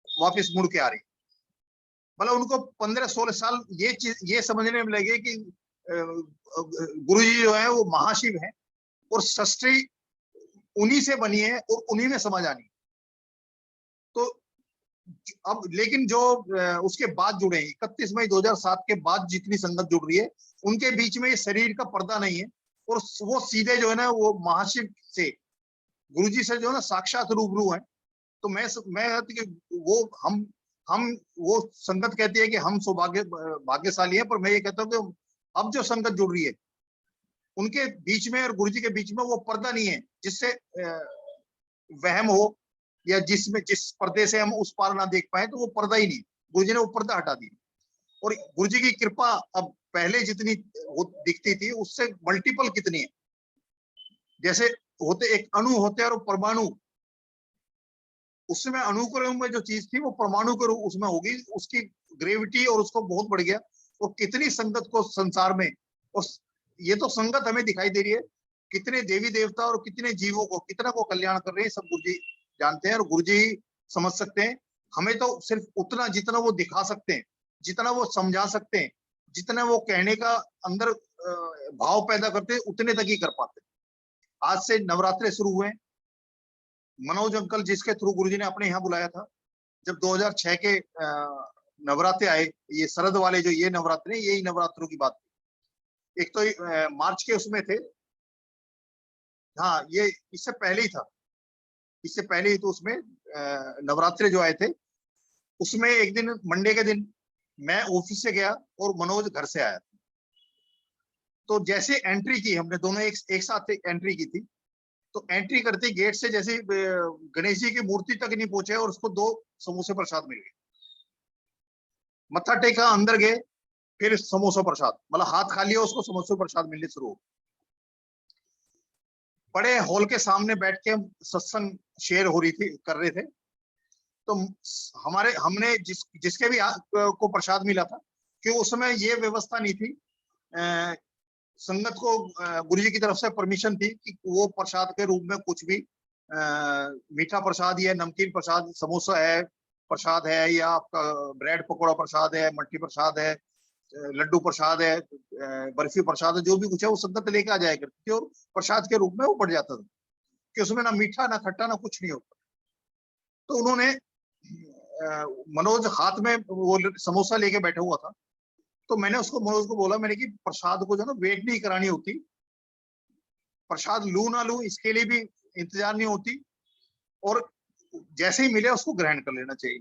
वापिस मुड़ के आ रही। मतलब उनको 15-16 साल ये चीज ये समझने में लगे कि गुरु जी जो है वो महाशिव है, और सृष्टि उन्हीं से बनी है और उन्हीं में समझ आनी। तो अब लेकिन जो उसके बाद जुड़े हैं, 31 मई 2007 के बाद जितनी संगत जुड़ रही है, उनके बीच में ये शरीर का पर्दा नहीं है, और वो सीधे जो है ना वो महाशिव से, गुरुजी से जो है ना साक्षात रूबरू है। तो मैं कि वो हम वो संगत कहती है कि हम भाग्यशाली है, पर मैं ये कहता हूँ कि अब जो संगत जुड़ रही है उनके बीच में और गुरुजी के बीच में वो पर्दा नहीं है जिससे वहम हो, या जिस पर्दे से हम उस पार ना देख पाए, तो वो पर्दा ही नहीं, गुरुजी ने वो पर्दा हटा दिया। और गुरुजी की कृपा अब पहले जितनी दिखती थी उससे मल्टीपल कितनी है। जैसे होते एक अणु होते हैं और परमाणु, उसमें अणु के रूप में जो चीज थी वो परमाणु के रूप उसमें होगी, उसकी ग्रेविटी और उसको बहुत बढ़ गया। और कितनी संगत को संसार में, और ये तो संगत हमें दिखाई दे रही है, कितने देवी देवता और कितने जीवों को कितना को कल्याण कर रहे हैं, सब गुरुजी जानते हैं और गुरुजी ही समझ सकते हैं। हमें तो सिर्फ उतना जितना वो दिखा सकते हैं, जितना वो समझा सकते हैं, जितना वो कहने का अंदर भाव पैदा करते हैं, उतने तक ही कर पाते हैं। आज से नवरात्रे शुरू हुए, मनोज अंकल जिसके थ्रू गुरुजी ने अपने यहाँ बुलाया था, जब 2006 के नवरात्रे आए, ये शरद वाले जो ये नवरात्रे, यही नवरात्रों की बात थी। एक तो मार्च के उसमें थे, हाँ ये इससे पहले ही था, इससे पहले ही तो उसमें नवरात्रे जो आए थे, उसमें एक दिन मंडे के दिन मैं ऑफिस से गया और मनोज घर से आया। तो जैसे एंट्री की हमने दोनों एक साथ एंट्री की थी, तो एंट्री करते गेट से जैसे गणेश जी की मूर्ति तक नहीं पहुंचे और उसको 2 समोसे प्रसाद मिल गए। मत्था टेका, अंदर गए, फिर समोसा प्रसाद, मतलब हाथ खाली है उसको समोसे प्रसाद मिलने शुरू हो। बड़े हॉल के सामने बैठ के सत्संग शेयर हो रही थी, कर रहे थे। तो हमने जिसके भी को प्रसाद मिला था, कि उस समय ये व्यवस्था नहीं थी, संगत को गुरुजी की तरफ से परमिशन थी कि वो प्रसाद के रूप में कुछ भी मीठा प्रसाद या नमकीन प्रसाद, समोसा है प्रसाद है, या आपका ब्रेड पकौड़ा प्रसाद है, मट्टी प्रसाद है, लड्डू प्रसाद है, बर्फी प्रसाद है, जो भी कुछ है वो संगत लेके आ जाया करती थी, और प्रसाद के रूप में वो बढ़ जाता था, कि उसमें ना मीठा ना खट्टा ना कुछ नहीं होता। तो उन्होंने मनोज हाथ में वो समोसा लेके बैठा हुआ था, तो मैंने उसको बोला, मैंने कि प्रसाद को जो ना वेट नहीं करानी होती, प्रसाद लू ना लू इसके लिए भी इंतजार नहीं होती, और जैसे ही मिले उसको ग्रहण कर लेना चाहिए।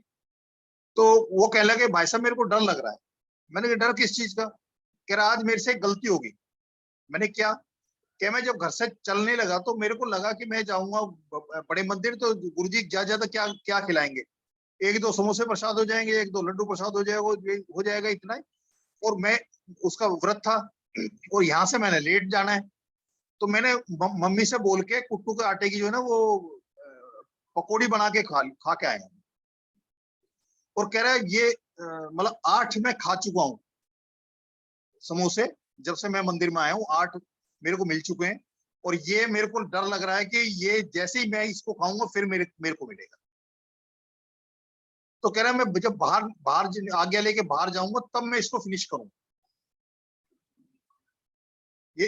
तो वो कहने लगे भाई साहब मेरे को डर लग रहा है। मैंने कहा डर किस चीज का? कह रहा आज मेरे से एक गलती होगी। मैंने क्या? क्या मैं जब घर से चलने लगा तो मेरे को लगा कि मैं जाऊंगा बड़े मंदिर, तो गुरुजी ज्यादा क्या क्या खिलाएंगे, एक दो समोसे प्रसाद हो जाएंगे, एक दो लड्डू प्रसाद हो जाएगा इतना ही। और मैं उसका व्रत था और यहाँ से मैंने लेट जाना है। तो मैंने मम्मी से बोल के कुट्टू के आटे की जो है ना वो पकौड़ी बना के खा के आए। और कह रहा है ये मतलब 8 मैं खा चुका हूँ समोसे, जब से मैं मंदिर में आया हूँ 8 मेरे को मिल चुके हैं, और ये मेरे को डर लग रहा है कि ये जैसे ही मैं इसको खाऊंगा फिर मेरे को मिलेगा। तो कह रहा है मैं जब बाहर बाहर आज्ञा लेके बाहर जाऊंगा तब मैं इसको फिनिश करूंगा। ये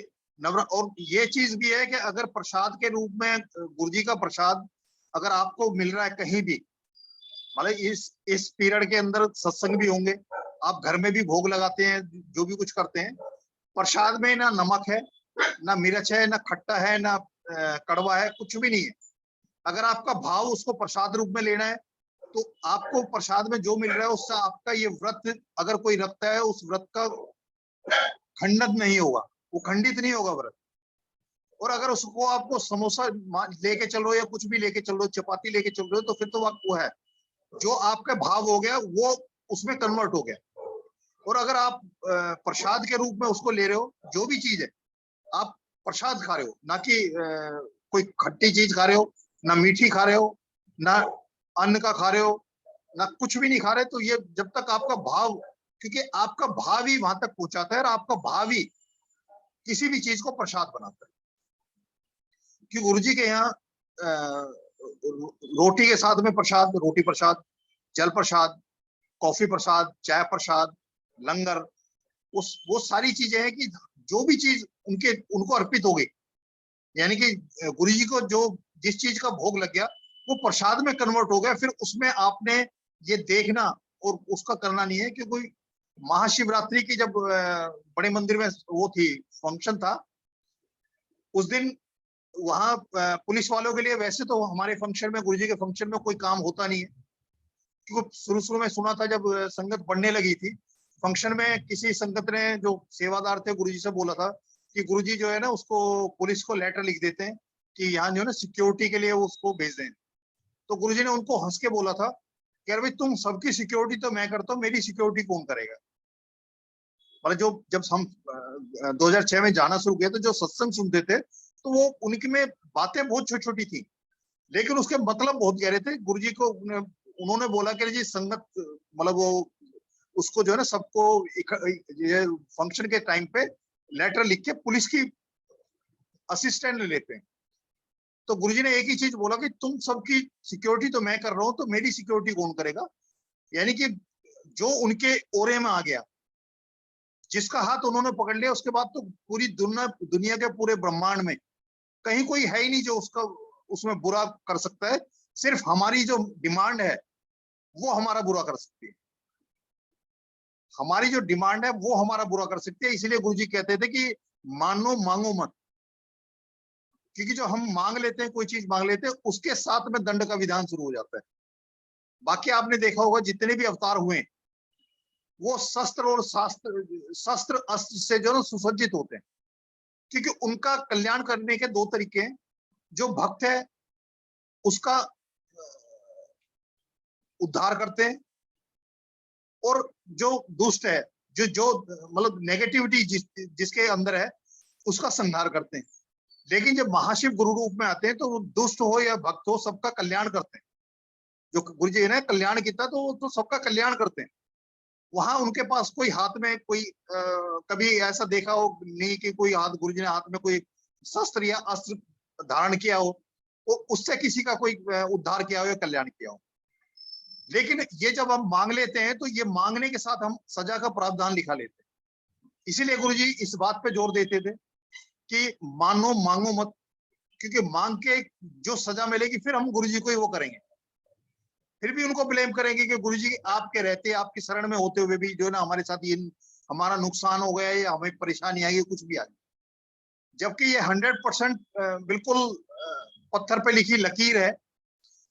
और ये चीज भी है कि अगर प्रसाद के रूप में गुरुजी का प्रसाद अगर आपको मिल रहा है कहीं भी, मतलब इस पीरियड के अंदर सत्संग भी होंगे, आप घर में भी भोग लगाते हैं, जो भी कुछ करते हैं, प्रसाद में ना नमक है, ना मिर्च है, ना खट्टा है, ना कड़वा है, कुछ भी नहीं है। अगर आपका भाव उसको प्रसाद रूप में लेना है तो आपको प्रसाद में जो मिल रहा है उससे आपका ये व्रत अगर कोई रखता है उस व्रत का खंडन नहीं होगा, वो खंडित नहीं होगा व्रत। और अगर उसको आपको समोसा लेके चल रहे हो या कुछ भी लेके चल रहे हो, चपाती लेके चल रहे हो, तो फिर तो वो है जो आपका भाव हो गया वो उसमें कन्वर्ट हो गया। और अगर आप प्रसाद के रूप में उसको ले रहे हो, जो भी चीज है आप प्रसाद खा रहे हो, ना कि कोई खट्टी चीज खा रहे हो, ना मीठी खा रहे हो, ना अन्न का खा रहे हो, ना कुछ भी नहीं खा रहे, तो ये जब तक आपका भाव, क्योंकि आपका भाव ही वहां तक पहुंचाता है और आपका भाव ही किसी भी चीज को प्रसाद बनाता है। कि गुरु जी के यहाँ रोटी के साथ में प्रसाद, रोटी प्रसाद, जल प्रसाद, कॉफी प्रसाद, चाय प्रसाद, लंगर, वो सारी चीजें हैं कि जो भी चीज उनको अर्पित हो गई, यानी कि गुरु जी को जो जिस चीज का भोग लग गया वो प्रसाद में कन्वर्ट हो गया। फिर उसमें आपने ये देखना और उसका करना नहीं है कि कोई महाशिवरात्रि की जब बड़े मंदिर में वो थी फंक्शन था, उस दिन वहां पुलिस वालों के लिए, वैसे तो हमारे फंक्शन में, गुरुजी के फंक्शन में कोई काम होता नहीं है, क्योंकि शुरू में सुना था जब संगत बढ़ने लगी थी, फंक्शन में किसी संगत ने जो सेवादार थे गुरुजी से बोला था कि गुरुजी जो है ना उसको पुलिस को लेटर लिख देते हैं कि यहाँ जो है ना सिक्योरिटी के लिए उसको भेज दें। तो गुरुजी ने उनको हंस के बोला था कि अरे भाई तुम सबकी सिक्योरिटी तो मैं करता हूँ, मेरी सिक्योरिटी कौन करेगा। मतलब जो जब हम 2006 में जाना शुरू किया तो जो सत्संग सुनते थे तो वो उनकी में बातें बहुत छोटी छोटी थी, लेकिन उसके मतलब बहुत गहरे थे। गुरुजी को उन्होंने बोला कि जी संगत, मतलब वो उसको जो है ना सबको ये फंक्शन के टाइम पे लेटर लिख के पुलिस की असिस्टेंट लेते हैं। तो गुरुजी ने एक ही चीज बोला कि तुम सबकी सिक्योरिटी तो मैं कर रहा हूं, तो मेरी सिक्योरिटी कौन करेगा। यानी कि जो उनके ओरे में आ गया, जिसका हाथ उन्होंने पकड़ लिया, उसके बाद तो पूरी दुनिया के पूरे ब्रह्मांड में कहीं कोई है ही नहीं जो उसका उसमें बुरा कर सकता है। सिर्फ हमारी जो डिमांड है वो हमारा बुरा कर सकती है, हमारी जो डिमांड है वो हमारा बुरा कर सकती है। इसलिए गुरुजी कहते थे कि मानो मांगो मत, क्योंकि जो हम मांग लेते हैं, कोई चीज मांग लेते हैं, उसके साथ में दंड का विधान शुरू हो जाता है। बाकी आपने देखा होगा जितने भी अवतार हुए वो शस्त्र और शस्त्र अस्त्र से जो ना सुसज्जित होते हैं, क्योंकि उनका कल्याण करने के दो तरीके हैं। जो भक्त है उसका उद्धार करते हैं, और जो दुष्ट है, जो जो मतलब नेगेटिविटी जिसके अंदर है उसका संहार करते हैं। लेकिन जब महाशिव गुरु रूप में आते हैं तो वो दुष्ट हो या भक्त हो सबका कल्याण करते हैं। जो गुरु जी ने कल्याण किया तो वो तो सबका कल्याण करते हैं। वहां उनके पास कोई हाथ में कोई कभी ऐसा देखा हो नहीं कि कोई हाथ, गुरु जी ने हाथ में कोई शस्त्र या अस्त्र धारण किया हो, वो उससे किसी का कोई उद्धार किया हो या कल्याण किया हो। लेकिन ये जब हम मांग लेते हैं तो ये मांगने के साथ हम सजा का प्रावधान लिखा लेते हैं। इसीलिए गुरुजी इस बात पे जोर देते थे कि मानो मांगो मत, क्योंकि मांग के जो सजा मिलेगी फिर हम गुरुजी को ही वो करेंगे, फिर भी उनको ब्लेम करेंगे कि गुरुजी आपके रहते, आपकी शरण में होते हुए भी जो है ना हमारे साथ ये हमारा नुकसान हो गया या हमें परेशानी आई, कुछ भी आ गई। जबकि ये 100% बिल्कुल पत्थर पे लिखी लकीर है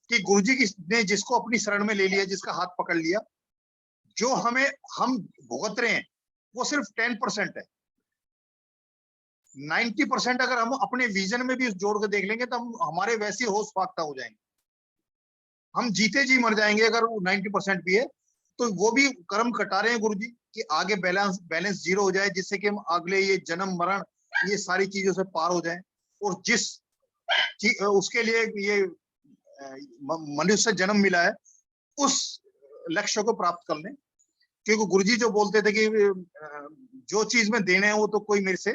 कि गुरुजी ने जिसको अपनी शरण में ले लिया, जिसका हाथ पकड़ लिया, जो हम भुगत रहे हैं वो सिर्फ 10% है। 90% अगर हम अपने विजन में भी जोड़ के देख लेंगे तो हम हमारे वैसे होश फाख्ता हो जाएंगे, हम जीते जी मर जाएंगे। अगर वो 90% भी है तो वो भी कर्म कटा रहे हैं गुरुजी कि आगे बैलेंस जीरो हो जाए, जिससे कि हम अगले ये जन्म मरण ये सारी चीजों से पार हो जाएं, और जिस उसके लिए ये मनुष्य जन्म मिला है उस लक्ष्य को प्राप्त कर लें। क्योंकि गुरुजी जो बोलते थे कि जो चीज में देने हैं वो तो कोई मेरे से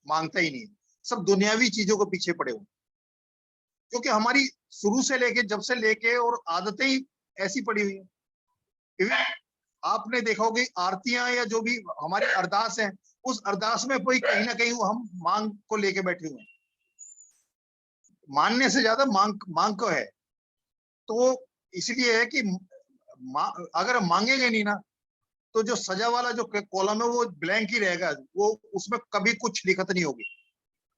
मांगता ही नहीं, सब दुनियावी चीजों को पीछे पड़े हुए, क्योंकि हमारी शुरू से लेके जब से लेके और आदतें ही ऐसी पड़ी हुई है। आपने देखा होगा आरतियां या जो भी हमारी अरदास है, उस अरदास में कोई कहीं ना कहीं हम मांग को लेके बैठे हुए हैं, मानने से ज्यादा मांग को है। तो इसलिए है कि अगर हम मांगेंगे नहीं ना तो जो सजा वाला जो कॉलम है वो ब्लैंक ही रहेगा, वो उसमें कभी कुछ लिखत नहीं होगी।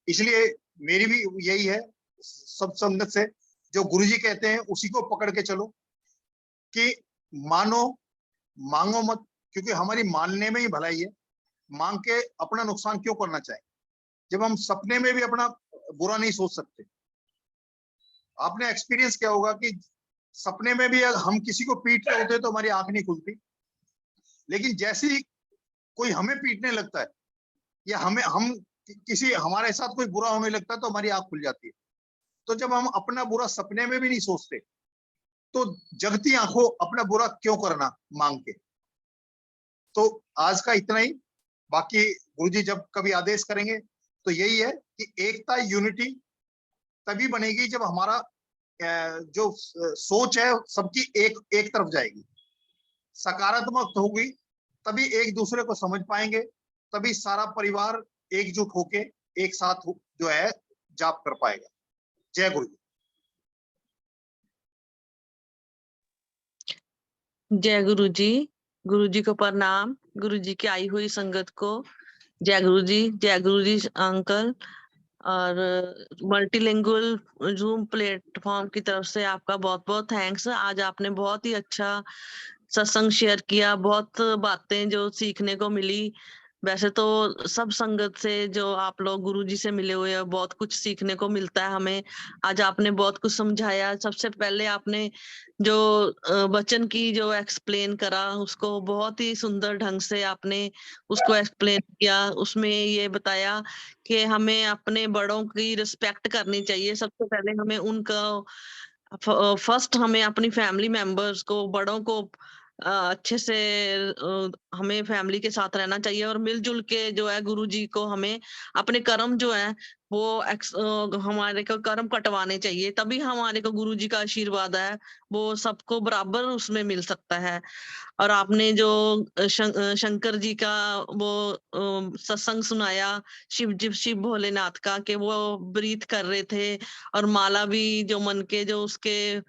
इसलिए मेरी भी यही है सब संगत से, जो गुरुजी कहते हैं उसी को पकड़ के चलो कि मानो मांगो मत, क्योंकि हमारी मानने में ही भलाई है। मांग के अपना नुकसान क्यों करना चाहे, जब हम सपने में भी अपना बुरा नहीं सोच सकते। आपने एक्सपीरियंस क्या होगा कि सपने में भी हम किसी को पीट रहे होते तो हमारी आंख नहीं खुलती, लेकिन जैसे ही कोई हमें पीटने लगता है या हम किसी हमारे साथ कोई बुरा होने लगता है तो हमारी आंख खुल जाती है। तो जब हम अपना बुरा सपने में भी नहीं सोचते तो जगती आंखों अपना बुरा क्यों करना मांग के। तो आज का इतना ही, बाकी गुरुजी जब कभी आदेश करेंगे तो यही है कि एकता यूनिटी तभी बनेगी जब हमारा जो सोच है सबकी एक तरफ जाएगी, सकारात्मक होगी, तभी एक दूसरे को समझ पाएंगे, तभी सारा परिवार एकजुट होके एक साथ जो है जाप कर पाएगा। जय गुरु जी। जय गुरु जी। गुरु जी को प्रणाम। गुरु जी की आई हुई संगत को जय गुरु जी। जय गुरु जी अंकल। और मल्टीलिंगुअल जूम प्लेटफॉर्म की तरफ से आपका बहुत बहुत थैंक्स। आज आपने बहुत ही अच्छा सत्संग शेयर किया, बहुत बातें जो सीखने को मिली। वैसे तो सब संगत से जो आप लोग गुरुजी से मिले हुए हैं बहुत कुछ सीखने को मिलता है हमें। आज आपने बहुत कुछ समझाया। सबसे पहले आपने जो वचन की जो एक्सप्लेन करा उसको बहुत ही सुंदर ढंग से आपने उसको एक्सप्लेन किया। उसमें ये बताया कि हमें अपने बड़ों की रिस्पेक्ट करनी चाहिए। सबसे पहले हमें उनका फर्स्ट हमें अपनी फैमिली मेंबर्स को, बड़ों को अच्छे से हमें फैमिली के साथ रहना चाहिए और मिलजुल के जो है गुरुजी को हमें अपने कर्म जो है वो हमारे को कर्म कटवाने चाहिए, तभी हमारे को गुरुजी का आशीर्वाद है वो सबको बराबर उसमें मिल सकता है। और आपने जो शंकर जी का वो सत्संग सुनाया, शिव भोलेनाथ का, कि वो ब्रीथ कर रहे थे और माला भी जो मन के जो उसके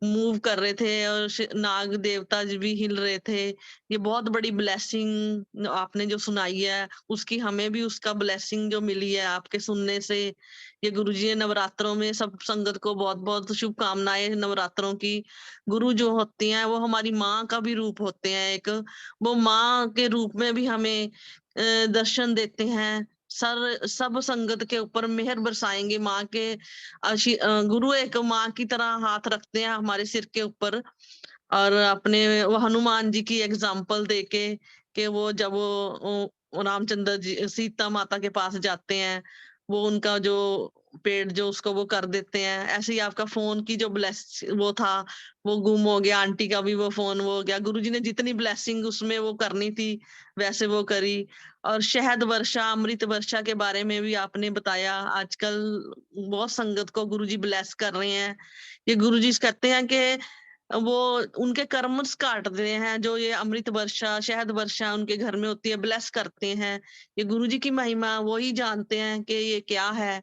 मूव कर रहे थे और नाग देवता जी भी हिल रहे थे। ये बहुत बड़ी ब्लेसिंग आपने जो सुनाई है, उसकी हमें भी उसका ब्लेसिंग जो मिली है आपके सुनने से। ये गुरुजी ने नवरात्रों में सब संगत को बहुत बहुत शुभकामनाएं नवरात्रों की। गुरु जो होती हैं वो हमारी माँ का भी रूप होते हैं एक, वो माँ के रूप में भी हमें दर्शन देते हैं। सब संगत के ऊपर मेहर बरसाएंगे माँ के गुरु एक माँ की तरह हाथ रखते हैं हमारे सिर के ऊपर। और अपने वो हनुमान जी की एग्जाम्पल देके कि वो जब वो रामचंद्र जी सीता माता के पास जाते हैं, वो उनका जो पेड़ जो उसको वो कर देते हैं। ऐसे ही आपका फोन की जो ब्लेस वो था वो गुम हो गया, आंटी का भी वो फोन वो हो गया। गुरुजी ने जितनी ब्लेसिंग उसमें वो करनी थी वैसे वो करी। और शहद वर्षा, अमृत वर्षा के बारे में भी आपने बताया। आजकल बहुत संगत को गुरुजी ब्लेस कर रहे हैं। ये गुरुजी कहते हैं कि वो उनके कर्मस काटते हैं, जो ये अमृत वर्षा शहद वर्षा उनके घर में होती है, ब्लेस करते हैं। ये गुरुजी की महिमा वो ही जानते हैं कि ये क्या है।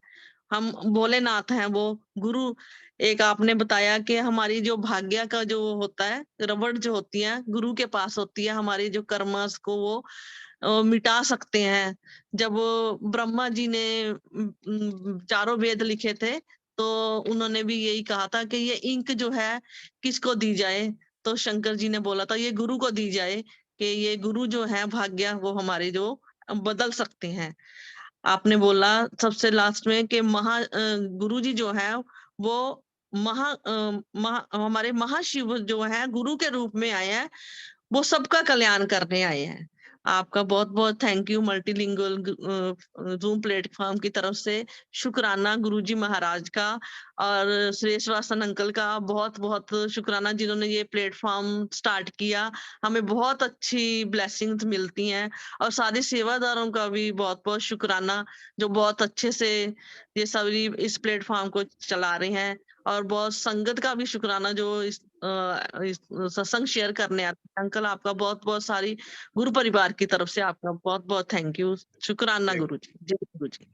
हम भोलेनाथ हैं वो गुरु। एक आपने बताया कि हमारी जो भाग्य का जो होता है, रबड़ जो होती है गुरु के पास होती है, हमारी जो कर्मस को वो मिटा सकते हैं। जब ब्रह्मा जी ने चारों वेद लिखे थे, तो उन्होंने भी यही कहा था कि ये इंक जो है किसको दी जाए, तो शंकर जी ने बोला था ये गुरु को दी जाए, कि ये गुरु जो है भाग्य वो हमारे जो बदल सकते हैं। आपने बोला सबसे लास्ट में कि गुरु जी जो है वो हमारे महाशिव जो है गुरु के रूप में आए हैं, वो सबका कल्याण करने आए हैं। आपका बहुत बहुत thank you multilingual zoom platform की तरफ से। शुक्राना गुरुजी महाराज का और सुरेश वासन अंकल का बहुत बहुत शुक्राना, जिन्होंने ये प्लेटफॉर्म स्टार्ट किया। हमें बहुत अच्छी ब्लेसिंग्स मिलती हैं, और सारे सेवादारों का भी बहुत बहुत शुक्राना, जो बहुत अच्छे से ये सभी इस प्लेटफॉर्म को चला रहे हैं। और बहुत संगत का भी शुक्राना जो इस सत्संग शेयर करने आते हैं। अंकल आपका बहुत बहुत सारी गुरु परिवार की तरफ से आपका बहुत बहुत थैंक यू, शुक्राना जय गुरु जी, जय गुरु जी।